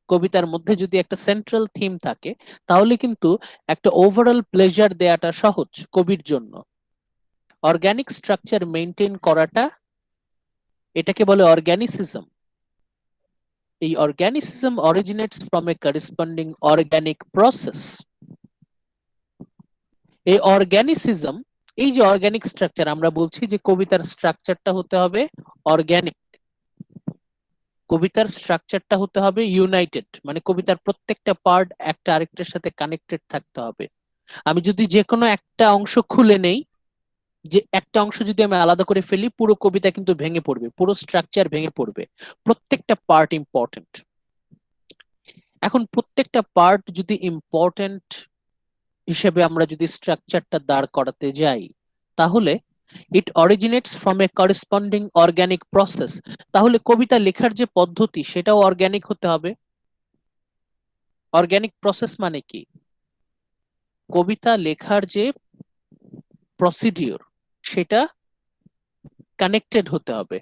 Speaker 1: কবিতার মধ্যে যদি একটা সেন্ট্রাল থিম থাকে, তাহলে কিন্তু একটা ওভারঅল প্লেজার দেয়াটা সহজ কবির জন্য। অর্গানিক স্ট্রাকচার মেনটেইন করাটা, এটাকে বলে অর্গানিসিজম। এই organicism originates from a corresponding organic process. এই অর্গানিসিজম এই যে অর্গানিক স্ট্রাকচার, আমরা বলছি যে কবিতার স্ট্রাকচারটা হতে হবে অর্গানিক, কবিতার স্ট্রাকচারটা হতে হবে ইউনাইটেড, মানে কবিতার প্রত্যেকটা পার্ট একটা আরেকটার সাথে কানেক্টেড থাকতে হবে। আমি যদি যে কোনো একটা অংশ খুলে নেই, যে একটা অংশ যদি আমি আলাদা করে ফেলি, পুরো কবিতা কিন্তু ভেঙে পড়বে, পুরো স্ট্রাকচার ভেঙে পড়বে। প্রত্যেকটা পার্ট ইম্পর্টেন্ট। এখন প্রত্যেকটা পার্ট যদি ইম্পর্টেন্ট হিসেবে আমরা যদি স্ট্রাকচারটা দাঁড় করাতে যাই, তাহলে it originates from a corresponding organic process. তাহলে কবিতা লেখার যে পদ্ধতি সেটাও অর্গানিক হতে হবে। অর্গানিক প্রসেস মানে কি? কবিতা লেখার যে প্রসিডিওর সেটা কানেক্টেড হতে হবে,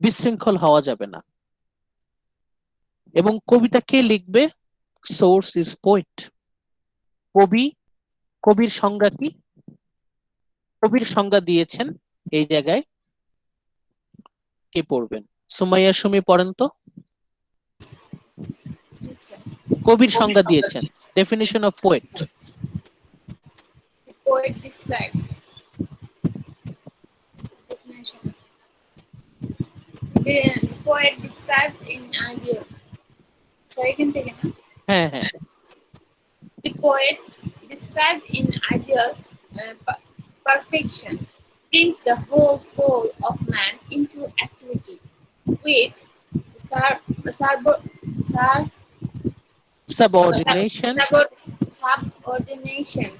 Speaker 1: বিশৃঙ্খল হওয়া যাবে না। এবং কবিতা কে লিখবে? Source is poet. কবি, কবির সংজ্ঞা কি? কবির সংজ্ঞা দিয়েছেন এই জায়গায়, কে পড়বেন? সুমাইয়া সুমি পড়েন তো।
Speaker 5: Yes, sir.
Speaker 1: কবির সংজ্ঞা দিয়েছেন, definition of poet.
Speaker 5: The poet described definition. The poet described in ideal. Sorry, can take it.
Speaker 1: হ্যাঁ হ্যাঁ,
Speaker 5: The poet described in ideal perfection brings the whole soul of man into activity with
Speaker 1: সাবঅর্ডিনেশন
Speaker 5: subordination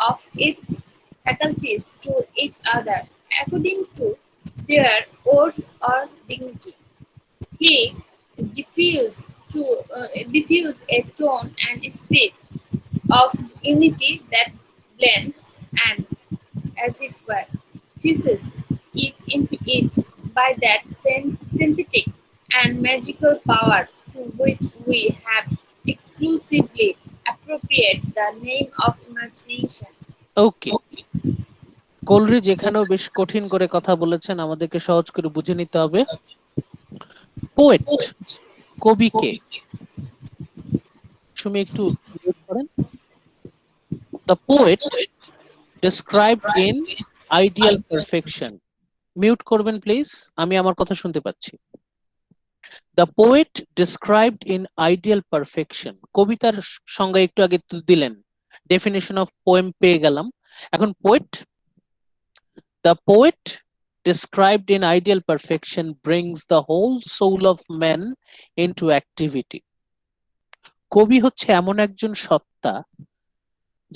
Speaker 5: of its faculties to each other according to their worth or dignity. He diffuse a tone and spirit of unity that blends and, as it were, fuses it into it by that synthetic and magical power to which we have exclusively appropriate the name of imagination.
Speaker 1: ওকে। কলরি যেখানেও বেশ কঠিন করে কথা বলেছেন, আমাদেরকে সহজ করে বুঝে নিতে হবে। পোয়েট, কবিকে, তুমি একটু mute করেন। The poet described in ideal perfection. Mute করবেন প্লিজ, আমি আমার কথা শুনতে পাচ্ছি। The poet described in ideal perfection. কবিতার সংজ্ঞা একটু আগে তো দিলেন, ডেফিনিশন অফ পোয়েম পেয়ে গেলাম। এখন poet, the poet described in ideal perfection brings the whole soul of man into activity. কবি হচ্ছে এমন একজন সত্তা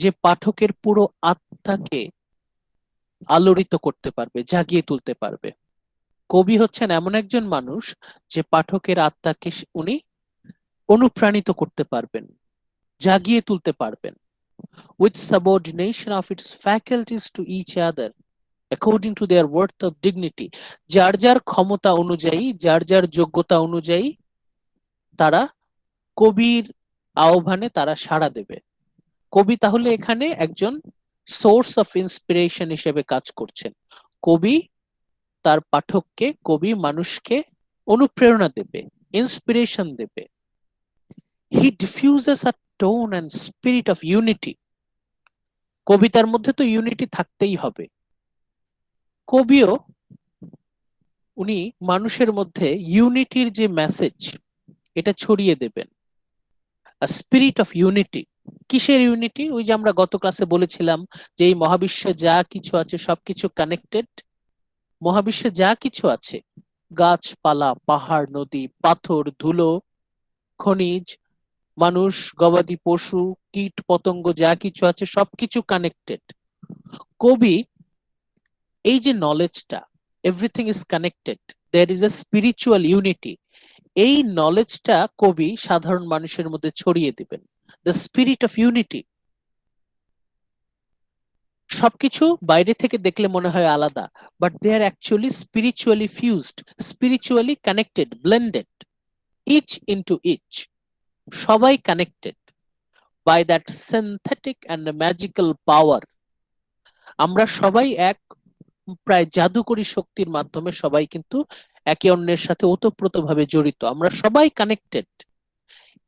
Speaker 1: যে পাঠকের পুরো আত্মাকে আলোড়িত করতে পারবে, জাগিয়ে তুলতে পারবে। কবি হচ্ছেন এমন একজন মানুষ যে পাঠকের আত্মাকে উনি অনুপ্রাণিত করতে পারবেন, জাগিয়ে তুলতে পারবেন, with subordination of its faculties to each other according to their worth of dignity. যার যার ক্ষমতা অনুযায়ী, যার যার যোগ্যতা অনুযায়ী তারা কবির আহ্বানে তারা সাড়া দেবে। কবি তাহলে এখানে একজন সোর্স অফ ইন্সপিরেশন হিসেবে কাজ করছেন। কবি তার পাঠককে, কবি মানুষকে অনুপ্রেরণা দেবে, ইন্সপিরেশন দেবে। He diffuses a tone and spirit of unity. কবিতার মধ্যে তো ইউনিটি থাকতেই হবে। কবিও উনি মানুষের মধ্যে ইউনিটির যে মেসেজ এটা ছড়িয়ে দেবেন। স্পিরিট অফ ইউনিটি, কিসের ইউনিটি? ওই যে আমরা গত ক্লাসে বলেছিলাম যে এই মহাবিশ্বে যা কিছু আছে সবকিছু কানেক্টেড। মহাবিশ্বে যা কিছু আছে, গাছপালা, পাহাড়, নদী, পাথর, ধুলো, খনিজ, মানুষ, গবাদি পশু, কীট পতঙ্গ, যা কিছু আছে সবকিছু কানেক্টেড। কবি এই যে নলেজটা, everything is connected, there is a spiritual unity, এই নলেজটা কবি সাধারণ মানুষের মধ্যে ছড়িয়ে দিবেন। The spirit of unity. সবকিছু বাইরে থেকে দেখলে মনে হয় আলাদা, but they are actually spiritually fused, spiritually connected, blended, each into each. সবাই connected by that synthetic and magical power. আমরা সবাই এক প্রায় জাদুকরী শক্তির মাধ্যমে সবাই কিন্তু একে অন্যের সাথে ওতপ্রোতভাবে জড়িত, আমরা সবাই কানেক্টেড।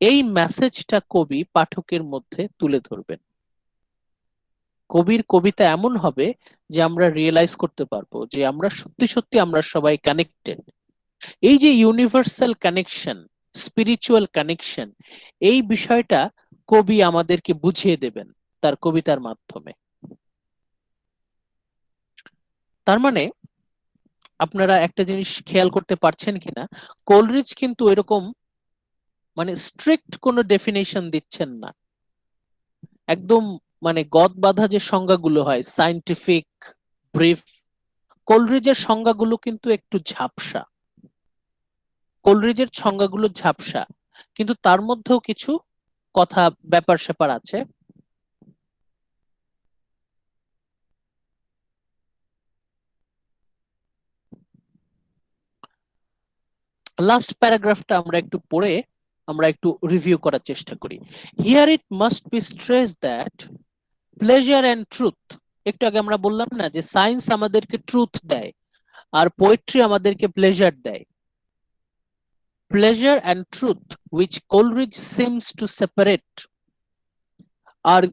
Speaker 1: এই মেসেজটা কবি পাঠকের মধ্যে তুলে ধরবেন। কবির কবিতা এমন হবে যে আমরা রিয়েলাইজ করতে পারবো যে আমরা সত্যি সত্যি আমরা সবাই কানেক্টেড। এই যে ইউনিভার্সাল কানেকশন, স্পিরিচুয়াল কানেকশন, এই বিষয়টা কবি আমাদেরকে বুঝিয়ে দেবেন তার কবিতার মাধ্যমে। তার মানে আপনারা একটা জিনিস খেয়াল করতে পারছেন কিনা, কোলরিজ কিন্তু এরকম মানে স্ট্রিক্ট কোনো ডেফিনেশন দিচ্ছেন না, একদম মানে গদ বাঁধা যে সংজ্ঞাগুলো হয় সায়েন্টিফিক ব্রিফ, কোলরিজের সংজ্ঞাগুলো কিন্তু একটু ঝাপসা, কোলরিজের সংজ্ঞাগুলো ঝাপসা, কিন্তু তার মধ্যেও কিছু কথা ব্যাপার স্যাপার আছে। লাস্ট প্যারাগ্রাফটা আমরা একটু পড়ে আমরা একটু রিভিউ করার চেষ্টা করি। Here it must be stress that pleasure and truth, একটু আগে আমরা বললাম না যে সায়েন্স আমাদেরকে ট্রুথ দেয় আর পোয়েট্রি আমাদেরকে প্লেজার দেয়। Pleasure and truth which Coleridge seems to separate are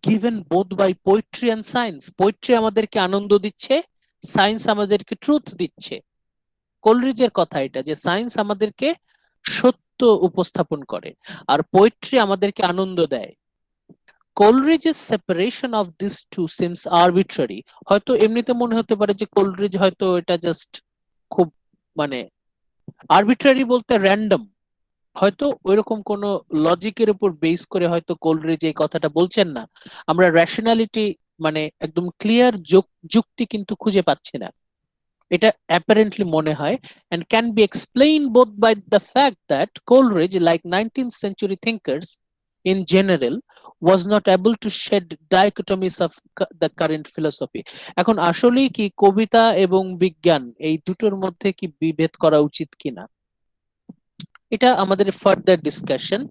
Speaker 1: given both by poetry and science. Poetry আমাদেরকে আনন্দ দিচ্ছে, সায়েন্স আমাদেরকে ট্রুথ দিচ্ছে। কোলরিজের কথা এটা যে সায়েন্স আমাদেরকে সত্য উপস্থাপন করে আর পোয়েট্রি আমাদেরকে আনন্দ দেয়। কোলরিজের separation of this two seems arbitrary, হয়তো এমনিতে মনে হতে পারে যে কোলরিজ হয়তো এটা জাস্ট খুব মানে আরবিট্রারি বলতে র্যান্ডম, হয়তো ওইরকম কোনো লজিকের উপর বেস করে হয়তো কোলরিজ এই কথাটা বলছেন না, আমরা রেশনালিটি মানে একদম ক্লিয়ার যুক্তি কিন্তু খুঁজে পাচ্ছি না, এটা অ্যাপারেন্টলি মনে হয়, and can be explained both by the fact that Coleridge, like 19th century thinkers in general, was not able to shed dichotomies of the current philosophy. এখন আসলেই কি কবিতা এবং বিজ্ঞান এই দুটোর মধ্যে কি বিভেদ করা উচিত কিনা, এটা আমাদের ফার্দার ডিসকাশন।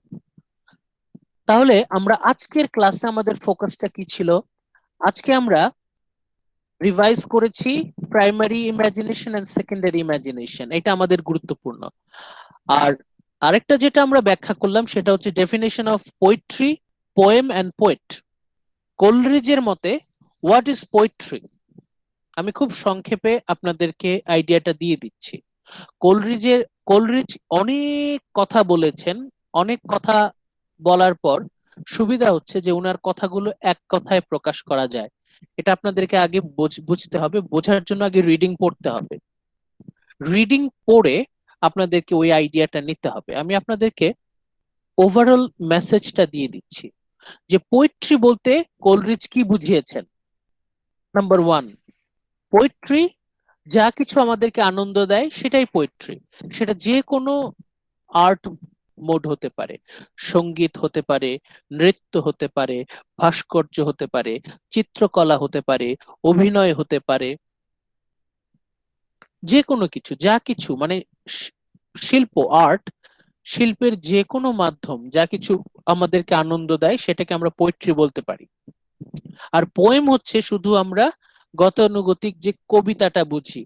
Speaker 1: তাহলে আমরা আজকের ক্লাসে আমাদের ফোকাসটা কি ছিল, আজকে আমরা রিভাইজ করেছি primary imagination and secondary imagination, এটা আমাদের গুরুত্বপূর্ণ। আর আরেকটা যেটা আমরা ব্যাখ্যা করলাম সেটা হচ্ছে definition of poetry, poem and poet. কোলরিজের মতে হোয়াট ইজ পোয়েট্রি, আমি খুব সংক্ষেপে আপনাদেরকে আইডিয়াটা দিয়ে দিচ্ছি। কোলরিজ অনেক কথা বলেছেন, অনেক কথা বলার পর সুবিধা হচ্ছে যে ওনার কথাগুলো এক কথায় প্রকাশ করা যায়, এটা আপনাদেরকে আগে বুঝতে হবে, বোঝার জন্য আগে রিডিং পড়তে হবে, রিডিং পড়ে আপনাদেরকে ওই আইডিয়াটা নিতে হবে। আমি আপনাদেরকে ওভারঅল মেসেজটা দিয়ে দিচ্ছি যে পোয়েট্রি বলতে কোলরিজ কি বুঝিয়েছেন। নাম্বার ওয়ান, পোয়েট্রি যা কিছু আমাদেরকে আনন্দ দেয় সেটাই পোয়েট্রি, সেটা যে কোনো আর্ট মোড হতে পারে, সঙ্গীত হতে পারে, নৃত্য হতে পারে, ভাস্কর্য হতে পারে, চিত্রকলা হতে পারে, অভিনয় হতে পারে, যে কোনো কিছু, যা কিছু মানে শিল্প, আর্ট, শিল্পের যে কোনো মাধ্যম যা কিছু আমাদেরকে আনন্দ দেয় সেটাকে আমরা পোয়েট্রি বলতে পারি। আর পোয়েম হচ্ছে শুধু আমরা গতানুগতিক যে কবিতাটা বুঝি,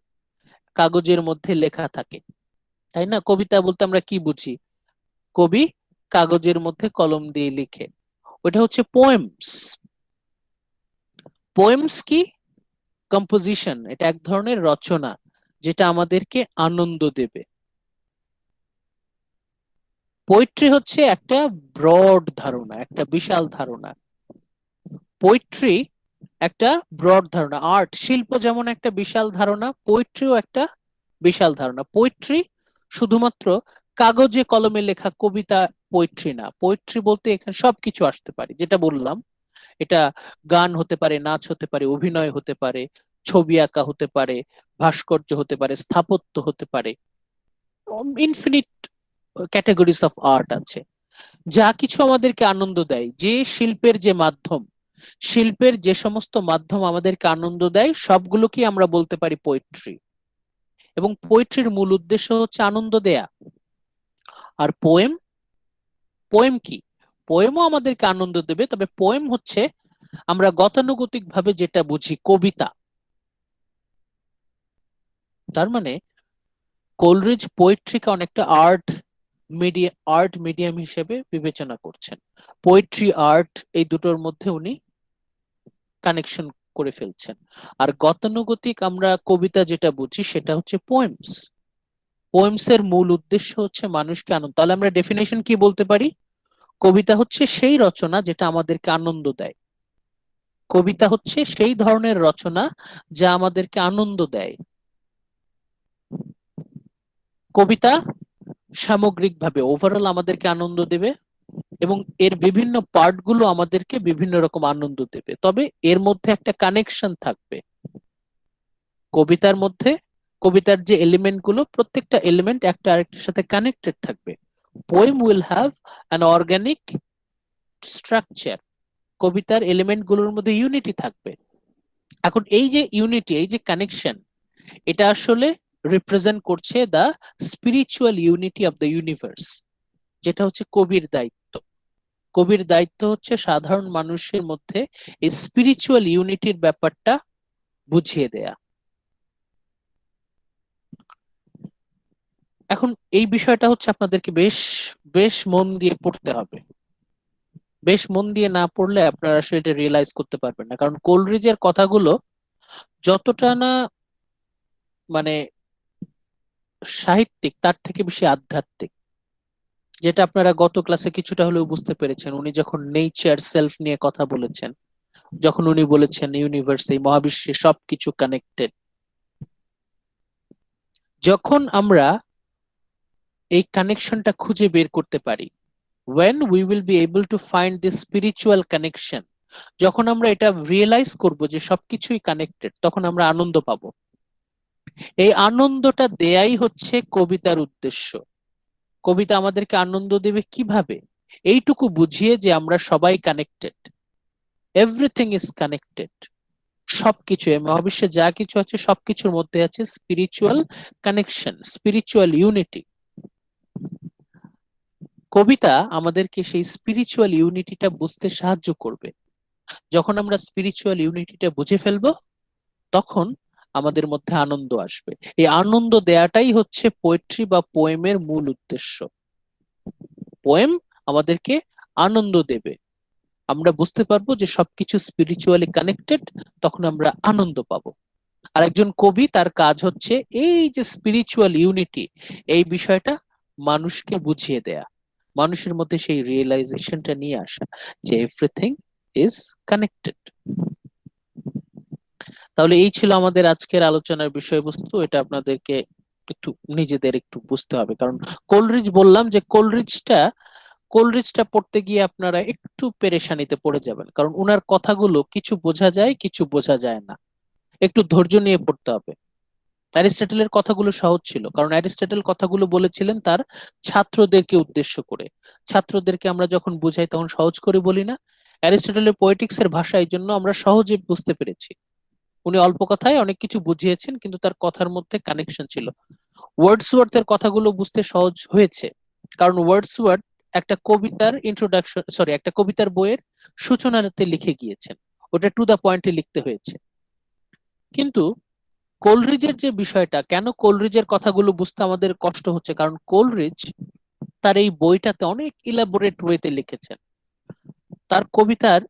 Speaker 1: কাগজের মধ্যে লেখা থাকে, তাই না? কবিতা বলতে আমরা কি বুঝি, কবি কাগজের মধ্যে কলম দিয়ে লিখে, ওটা হচ্ছে পোয়েমস। পোয়েমস কি? কম্পোজিশন, এটা এক ধরনের রচনা যেটা আমাদেরকে আনন্দ দেবে। পোয়েট্রি হচ্ছে একটা ব্রড ধারণা, একটা বিশাল ধারণা। পোয়েট্রি একটা ব্রড ধারণা, আর্ট শিল্প যেমন একটা বিশাল ধারণা, পোয়েট্রিও একটা বিশাল ধারণা। পোয়েট্রি শুধুমাত্র কাগজে কলমে লেখা কবিতা পোয়েট্রি না, পোয়েট্রি বলতে এখানে সবকিছু আসতে পারে, যেটা বললাম, এটা গান হতে পারে, নাচ হতে পারে, অভিনয় হতে পারে, ছবি আঁকা হতে পারে, ভাস্কর্য হতে পারে, স্থাপত্য হতে পারে, ইনফিনিট ক্যাটাগরিজ অফ আর্ট আছে। যা কিছু আমাদেরকে আনন্দ দেয়, যে শিল্পের যে মাধ্যম, শিল্পের যে সমস্ত মাধ্যম আমাদেরকে আনন্দ দেয় সবগুলোকে আমরা বলতে পারি পোয়েট্রি। এবং পোয়েট্রির মূল উদ্দেশ্য হচ্ছে আনন্দ দেয়া। আর পোয়েম, পোয়েম কি? পোয়েমও আমাদেরকে আনন্দ দেবে, তবে পোয়েম হচ্ছে আমরা গতানুগতিক ভাবে যেটা বুঝি কবিতা। তার মানে কোলরিজ পোয়েট্রিকে অনেকটা আর্ট মিডিয়াম হিসেবে বিবেচনা করছেন। পোয়েট্রি, আর্ট, এই দুটোর মধ্যে উনি কানেকশন করে ফেলছেন। আর গতানুগতিক আমরা কবিতা যেটা বুঝি সেটা হচ্ছে পোয়েমস। পোয়েমস এর মূল উদ্দেশ্য হচ্ছে মানুষকে আনন্দ। তাহলে আমরা ডেফিনেশন কি বলতে পারি? কবিতা হচ্ছে সেই রচনা যেটা আমাদেরকে আনন্দ দেয়। কবিতা হচ্ছে সেই ধরনের রচনা যা আমাদেরকে আনন্দ দেয়। কবিতা সামগ্রিকভাবে ওভারঅল আমাদেরকে আনন্দ দেবে এবং এর বিভিন্ন পার্ট গুলো আমাদেরকে বিভিন্ন রকম আনন্দ দেবে, তবে এর মধ্যে একটা কানেকশন থাকবে। কবিতার মধ্যে কবিতার যে এলিমেন্ট গুলো প্রত্যেকটা এলিমেন্ট একটা আরেকটার সাথে কানেক্টেড থাকবে। Poem will have an organic structure. কবিতার এলিমেন্ট গুলোর মধ্যে ইউনিটি থাকবে। এখন এই যে ইউনিটি, এই যে কানেকশন, এটা আসলে রিপ্রেজেন্ট করছে the spiritual unity of the universe, যেটা হচ্ছে কবির দায়িত্ব। কবির দায়িত্ব হচ্ছে সাধারণ মানুষের মধ্যে এই স্পিরিচুয়াল ইউনিটির ব্যাপারটা বুঝিয়ে দেয়া। এখন এই বিষয়টা হচ্ছে আপনাদেরকে বেশ বেশ মন দিয়ে পড়তে হবে। বেশ মন দিয়ে না পড়লে আপনারা আসলে এটা রিয়েলাইজ করতে পারবেন না, কারণ কোলরিজের কথাগুলো যতটা না মানে সাহিত্যিক তার থেকে বেশি আধ্যাত্মিক, যেটা আপনারা গত ক্লাসে কিছুটা হলেও বুঝতে পেরেছেন। উনি যখন নেচার সেলফ নিয়ে কথা বলেছেন, যখন উনি বলেছেন ইউনিভার্স, এই মহাবিশ্বে সবকিছু কানেক্টেড, যখন আমরা এই কানেকশনটা খুঁজে বের করতে পারি, when we will be able to find this spiritual connection, যখন আমরা এটা রিয়েলাইজ করব যে সবকিছুই কানেক্টেড, তখন আমরা আনন্দ পাবো। এই আনন্দটা দেয়াই হচ্ছে কবিতার উদ্দেশ্য। কবিতা আমাদেরকে আনন্দ দেবে কিভাবে? এইটুকু বুঝিয়ে যে আমরা সবাই কানেক্টেড, এভরিথিং ইজ কানেক্টেড। সবকিছু এই মহাবিশ্বে যা কিছু আছে সবকিছুর মধ্যে আছে স্পিরিচুয়াল কানেকশন, স্পিরিচুয়াল ইউনিটি। কবিতা আমাদেরকে সেই স্পিরিচুয়াল ইউনিটিটা বুঝতে সাহায্য করবে। যখন আমরা স্পিরিচুয়াল ইউনিটিটা বুঝে ফেলবো, তখন আমাদের মধ্যে আনন্দ আসবে। এই আনন্দ দেয়াটাই হচ্ছে পোয়েট্রি বা পোয়েমের মূল উদ্দেশ্য। পোয়েম আমাদেরকে আনন্দ দেবে, আমরা বুঝতে পারবো যে সবকিছু স্পিরিচুয়ালি কানেক্টেড, তখন আমরা আনন্দ পাবো। আর একজন কবি, তার কাজ হচ্ছে এই যে স্পিরিচুয়াল ইউনিটি, এই বিষয়টা মানুষকে বুঝিয়ে দেয়া, মানুষের মধ্যে সেই রিয়েলাইজেশনটা নিয়ে আসা যে এভরিথিং ইজ কানেক্টেড। তাহলে এই ছিল আমাদের আজকের আলোচনার বিষয়বস্তু। এটা আপনাদেরকে একটু নিজেদের একটু বুঝতে হবে, কারণ কোলরিজ বললাম যে কোলরিজটা পড়তে গিয়ে আপনারা একটু পেরেশানিতে পড়ে যাবেন, কারণ উনার কথাগুলো কিছু বোঝা যায় কিছু বোঝা যায় না। একটু ধৈর্য নিয়ে পড়তে হবে। অ্যারিস্টটলের কথাগুলো সহজ ছিল, কারণ অ্যারিস্টটল কথাগুলো বলেছিলেন তার ছাত্রদেরকে উদ্দেশ্য করে। ছাত্রদেরকে আমরা যখন বুঝাই তখন সহজ করে বলি না। অ্যারিস্টটলের পোয়েটিক্স এর ভাষা এই জন্য আমরা সহজে বুঝতে পেরেছি। উনি অল্প কথায় অনেক কিছু বুঝিয়েছেন, কিন্তু তার কথার মধ্যে কানেকশন ছিল। ওয়ার্ডসওয়ার্থের কথাগুলো বুঝতে সহজ হয়েছে, কারণ ওয়ার্ডসওয়ার্থ একটা কবিতার ইন্ট্রোডাকশন, সরি, একটা কবিতার বইয়ের সূচনাতে লিখে গিয়েছেন, ওটা টু দা পয়েন্টে লিখতে হয়েছে। কিন্তু কোলরিজের যে বিষয়টা, কেন কোলরিজের কথাগুলো বুঝতে আমাদের কষ্ট হচ্ছে, কারণ কোলরিজ তার এই বইটাতে অনেক ইলাবোরেট ওয়েতে লিখেছেন। তার কবিতার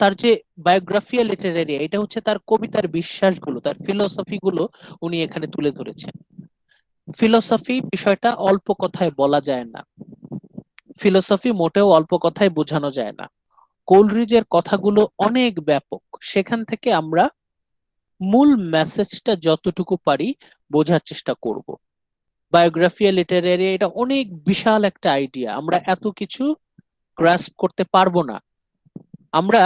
Speaker 1: তার যে বায়োগ্রাফিয়া লিটারেরি, এটা হচ্ছে তার কবিতার বিশ্বাসগুলো, তার ফিলোসফি গুলো উনি এখানে তুলে ধরেছেন। ফিলোসফি বিষয়টা অল্প কথায় বলা যায় না, ফিলোসফি মোটেও অল্প কথায় বোঝানো যায় না। কোলরিজের কথাগুলো অনেক ব্যাপক, সেখান থেকে আমরা মূল মেসেজটা যতটুকু পারি বোঝার চেষ্টা করব। বায়োগ্রাফিয়া লিটারেরি এটা অনেক বিশাল একটা আইডিয়া, আমরা এত কিছু গ্রাস্প করতে পারবো না। আমরা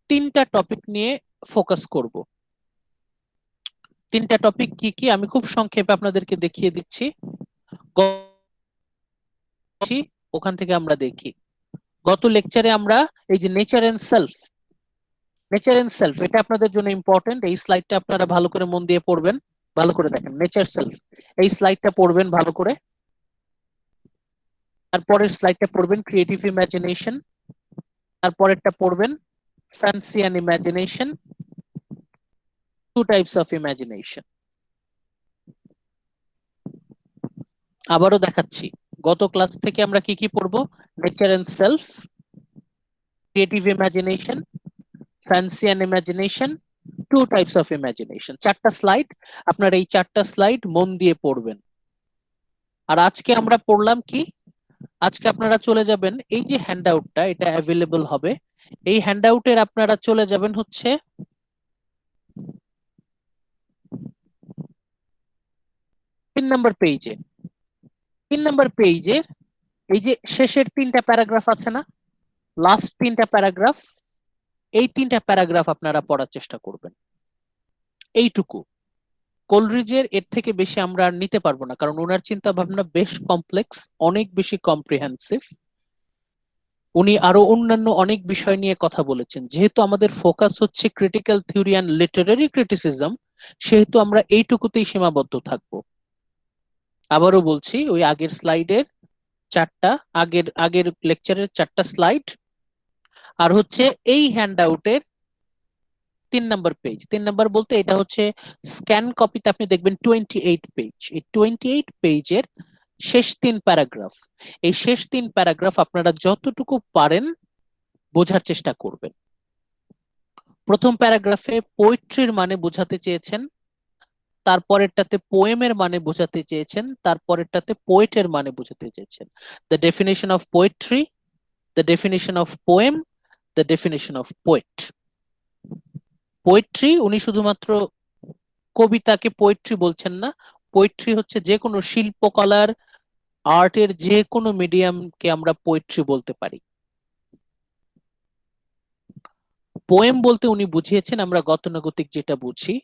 Speaker 1: তিনটা টপিক নিয়ে ফোকাস করব। তিনটা টপিক কি কি আমি খুব সংক্ষেপে আপনাদেরকে দেখিয়ে দিচ্ছি, ওখান থেকে আমরা দেখি। গত লেকচারে আমরা এই যে নেচার এন্ড সেলফ, এটা আপনাদের জন্য ইম্পর্টেন্ট। এই স্লাইডটা আপনারা ভালো করে মন দিয়ে পড়বেন, ভালো করে দেখেন। নেচার সেলফ, এই স্লাইডটা পড়বেন ভালো করে। তারপরের স্লাইডটা পড়বেন ক্রিয়েটিভ ইমাজিনেশন, তারপরেরটা পড়বেন fancy and imagination, two types of imagination. আবারও দেখাচ্ছি, গত ক্লাস থেকে আমরা কি কি পড়বো: nature and self, creative imagination, fancy and imagination, two types of imagination. চারটা স্লাইড, আপনারা এই চারটা স্লাইড মন দিয়ে পড়বেন। আর আজকে আমরা পড়লাম কি, আজকে আপনারা চলে যাবেন, এই যে হ্যান্ডআউটটা এটা অ্যাভেলেবল হবে, এই হ্যান্ডআউটের আপনারা চলে যাবেন হচ্ছে 3 নম্বর পেজে। 3 নম্বর পেজে এই যে শেষের 3টা প্যারাগ্রাফ আছে না, লাস্ট 3টা প্যারাগ্রাফ, এই 3টা প্যারাগ্রাফ আপনারা পড়ার চেষ্টা করবেন। এইটুকু কোলরিজের, এর থেকে বেশি আমরা আর নিতে পারবো না, কারণ ওনার চিন্তা ভাবনা বেশ কমপ্লেক্স, অনেক বেশি কম্প্রিহেন্সিভ। উনি আরো অন্যান্য অনেক বিষয় নিয়ে কথা বলেছেন। যেহেতু আমাদের ফোকাস হচ্ছে critical theory and Literary criticism, সেহেতু আমরা এইটুকুতেই সীমাবদ্ধ থাকবো। আবারও বলছি, ওই আগের স্লাইডের চারটা, আগের লেকচারের চারটা স্লাইড, আর হচ্ছে এই হ্যান্ডআউটের 3 নম্বর পেজ। 3 নম্বর বলতে এটা হচ্ছে স্ক্যান কপিতে আপনি দেখবেন 28 পেজ। এই 28 পেজের শেষ 3 প্যারাগ্রাফ, এই শেষ 3 প্যারাগ্রাফ আপনারা যতটুকু পারেন বোঝার চেষ্টা করবেন। প্রথম প্যারাগ্রাফে পোয়েট্রির মানে বোঝাতে চেয়েছেন, তারপরেরটাতে পোয়েমের মানে বোঝাতে চেয়েছেন, তারপরেরটাতে পোয়েটের মানে বোঝাতে চেয়েছেন। The definition of poetry, the definition of poem, the definition of poet. Poetry, উনি শুধুমাত্র কবিতাকে পোয়েট্রি বলছেন না, পোয়েট্রি হচ্ছে যে কোনো শিল্পকলার, আর্টের যে কোনো মিডিয়ামকে আমরা পোয়েট্রি বলতে পারি। পোয়েম বলতে উনি বুঝিয়েছেন আমরা গতানুগতিক যেটা বুঝি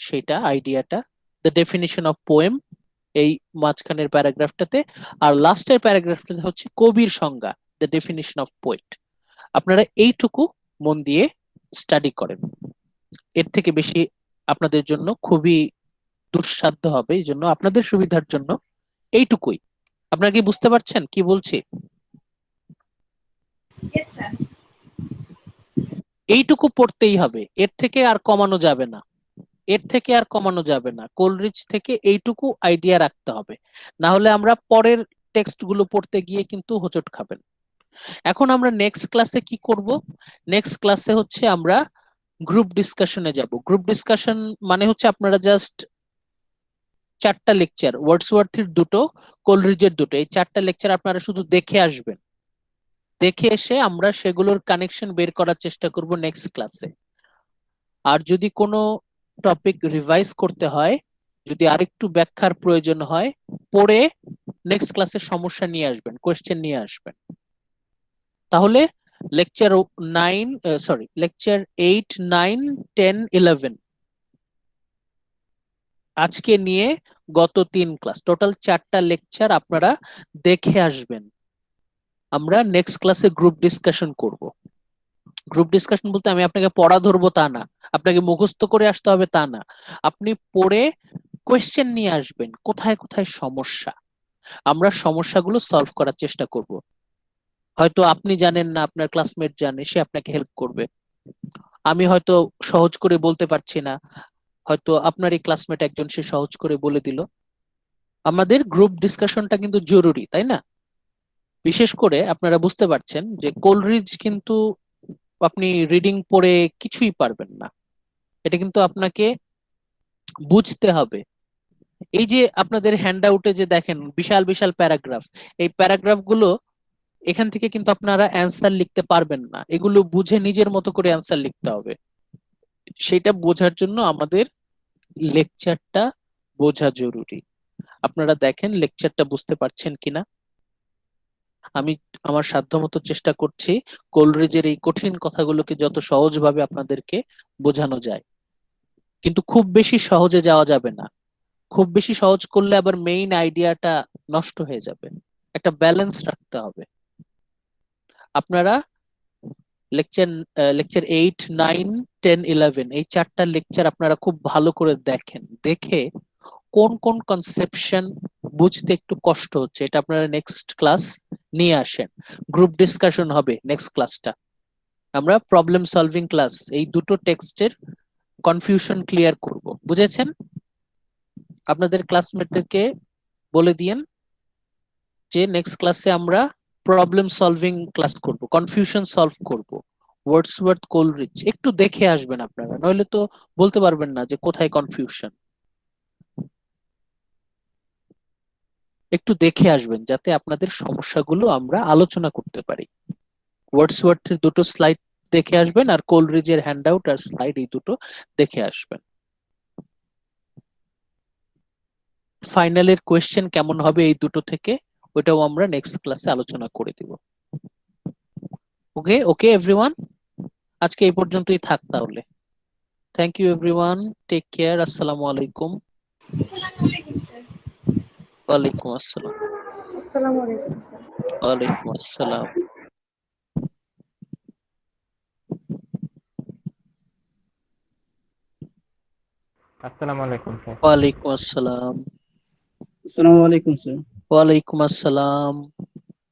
Speaker 1: সেটা, আইডিয়াটা, দ্য ডেফিনিশন অফ পোয়েম এই মাঝখানের প্যারাগ্রাফটাতে, আর লাস্টের প্যারাগ্রাফটাতে হচ্ছে কবির সংজ্ঞা, দ্য ডেফিনিশন অফ পোয়েট। আপনারা এইটুকু মন দিয়ে স্টাডি করেন, এর থেকে বেশি আপনাদের জন্য খুবই দুঃসাধ্য হবে, এই জন্য আপনাদের সুবিধার জন্য এইটুকুই। আপনারা কি বুঝতে পারছেন কি বলছি?
Speaker 5: Yes, sir.
Speaker 1: এইটুকু পড়তেই হবে, এর থেকে আর কমানো যাবে না, এর থেকে আর কমানো যাবে না। কোলরিজ থেকে এইটুকু আইডিয়া রাখতে হবে, না হলে আমরা পরের টেক্সট গুলো পড়তে গিয়ে কিন্তু হোঁচট খাবেন। এখন আমরা নেক্সট ক্লাসে কি করব? নেক্সট ক্লাসে হচ্ছে আমরা গ্রুপ ডিসকাশনে যাব। গ্রুপ ডিসকাশন মানে হচ্ছে আপনারা জাস্ট 4টা লেকচার, ওয়ার্ডসওয়ার্থের 2টো, কোলরিজের 2টো, এই 4টা লেকচার আপনারা শুধু দেখে আসবেন। দেখে এসে আমরা সেগুলোর কানেকশন বের করার চেষ্টা করব নেক্সট ক্লাসে। আর যদি কোনো টপিক রিভাইজ করতে হয়, যদি আরেকটু ব্যাখ্যার প্রয়োজন হয়, পড়ে নেক্সট ক্লাসে সমস্যা নিয়ে আসবেন, কোয়েশ্চেন নিয়ে আসবেন। তাহলে লেকচার 8, 9, 10, 11 আজকে নিয়ে গত 3 ক্লাস, টোটাল 4টা লেকচার আপনারা দেখে আসবেন। আমরা নেক্সট ক্লাসে গ্রুপ ডিসকাশন করব। গ্রুপ ডিসকাশন বলতে আমি আপনাকে পড়া ধরবো তা না, আপনাকে মুখস্থ করে আসতে হবে তা না, আপনি পড়ে কোয়েশ্চেন নিয়ে আসবেন, কোথায় কোথায় সমস্যা, আমরা সমস্যাগুলো সলভ করার চেষ্টা করব। হয়তো আপনি জানেন না, আপনার ক্লাসমেট জানে, সে আপনাকে হেল্প করবে। আমি হয়তো সহজ করে বলতে পারছি না, হয়তো আপনার এই ক্লাসমেট একজন সে সহজ করে বলে দিল। আমাদের গ্রুপ ডিসকাশনটা কিন্তু জরুরি, তাই না? বিশেষ করে আপনারা বুঝতে পারছেন যে কোলরিজ কিন্তু আপনি রিডিং পড়ে কিছুই পারবেন না, এটা কিন্তু আপনাকে বুঝতে হবে। এই যে আপনাদের হ্যান্ডআউটে যে দেখেন বিশাল বিশাল প্যারাগ্রাফ, এই প্যারাগ্রাফ গুলো এখান থেকে কিন্তু আপনারা অ্যান্সার লিখতে পারবেন না, এগুলো বুঝে নিজের মতো করে অ্যান্সার লিখতে হবে। সেটা বোঝার জন্য আমাদের লেকচারটা বোঝা জরুরি। আপনারা দেখেন লেকচারটা বুঝতে পারছেন কিনা। আমি আমার সাধ্যমতো চেষ্টা করছি কোলরিজের এই কঠিন কথাগুলোকে যত সহজভাবে আপনাদেরকে বোঝানো যায়, কিন্তু খুব বেশি সহজে যাওয়া যাবে না। খুব বেশি সহজ করলে আবার মেইন আইডিয়াটা নষ্ট হয়ে যাবে, একটা ব্যালেন্স রাখতে হবে। আপনারা লেকচার 8, 9, 10, 11 এই 4টা লেকচার আপনারা খুব ভালো করে দেখেন, দেখে কোন কোন কনসেপশন বুঝতে একটু কষ্ট হচ্ছে এটা আপনারা নেক্সট ক্লাস নিয়ে আসেন। গ্রুপ ডিসকাশন হবে নেক্সট ক্লাসটা, আমরা প্রবলেম সলভিং ক্লাস, এই দুটো টেক্সটের কনফিউশন ক্লিয়ার করব। বুঝেছেন? আপনাদের ক্লাসমেটদেরকে বলে দিয়েন যে নেক্সট ক্লাসে আমরা প্রবলেম সলভিং ক্লাস করব, কনফিউশন সলভ করব, ওয়ার্ডসওয়ার্থ, কোলরিচ, একটু দেখে আসবেন আপনারা, নইলে তো বলতে পারবেন না যে কোথায় কনফিউশন। একটু দেখে আসবেন যাতে আপনাদের সমস্যাগুলো আমরা আলোচনা করতে পারি। ওয়ার্ডসওয়ার্থের দুটো স্লাইড দেখে আসবেন, আর কোলরিজের হ্যান্ডআউট আর স্লাইড এই দুটো দেখে আসবেন। ফাইনালের কোয়েশ্চেন কেমন হবে এই দুটো থেকে, ওটাও আমরা নেক্সট ক্লাসে আলোচনা করে দিব। ওকে ওকে এভরিওয়ান, আজকে এই পর্যন্তই থাক তাহলে। Thank you everyone, take care, আসসালামু আলাইকুম।
Speaker 5: আসসালামু আলাইকুম স্যার।
Speaker 1: ওয়ালাইকুম আসসালাম।
Speaker 6: আসসালামু আলাইকুম স্যার।
Speaker 1: ওয়ালাইকুম আসসালাম।
Speaker 4: আসসালামু আলাইকুম স্যার।
Speaker 1: ওয়ালাইকুম আসসালাম।
Speaker 7: আসসালামু আলাইকুম স্যার।
Speaker 1: ওয়ালাইকুম আসসালাম।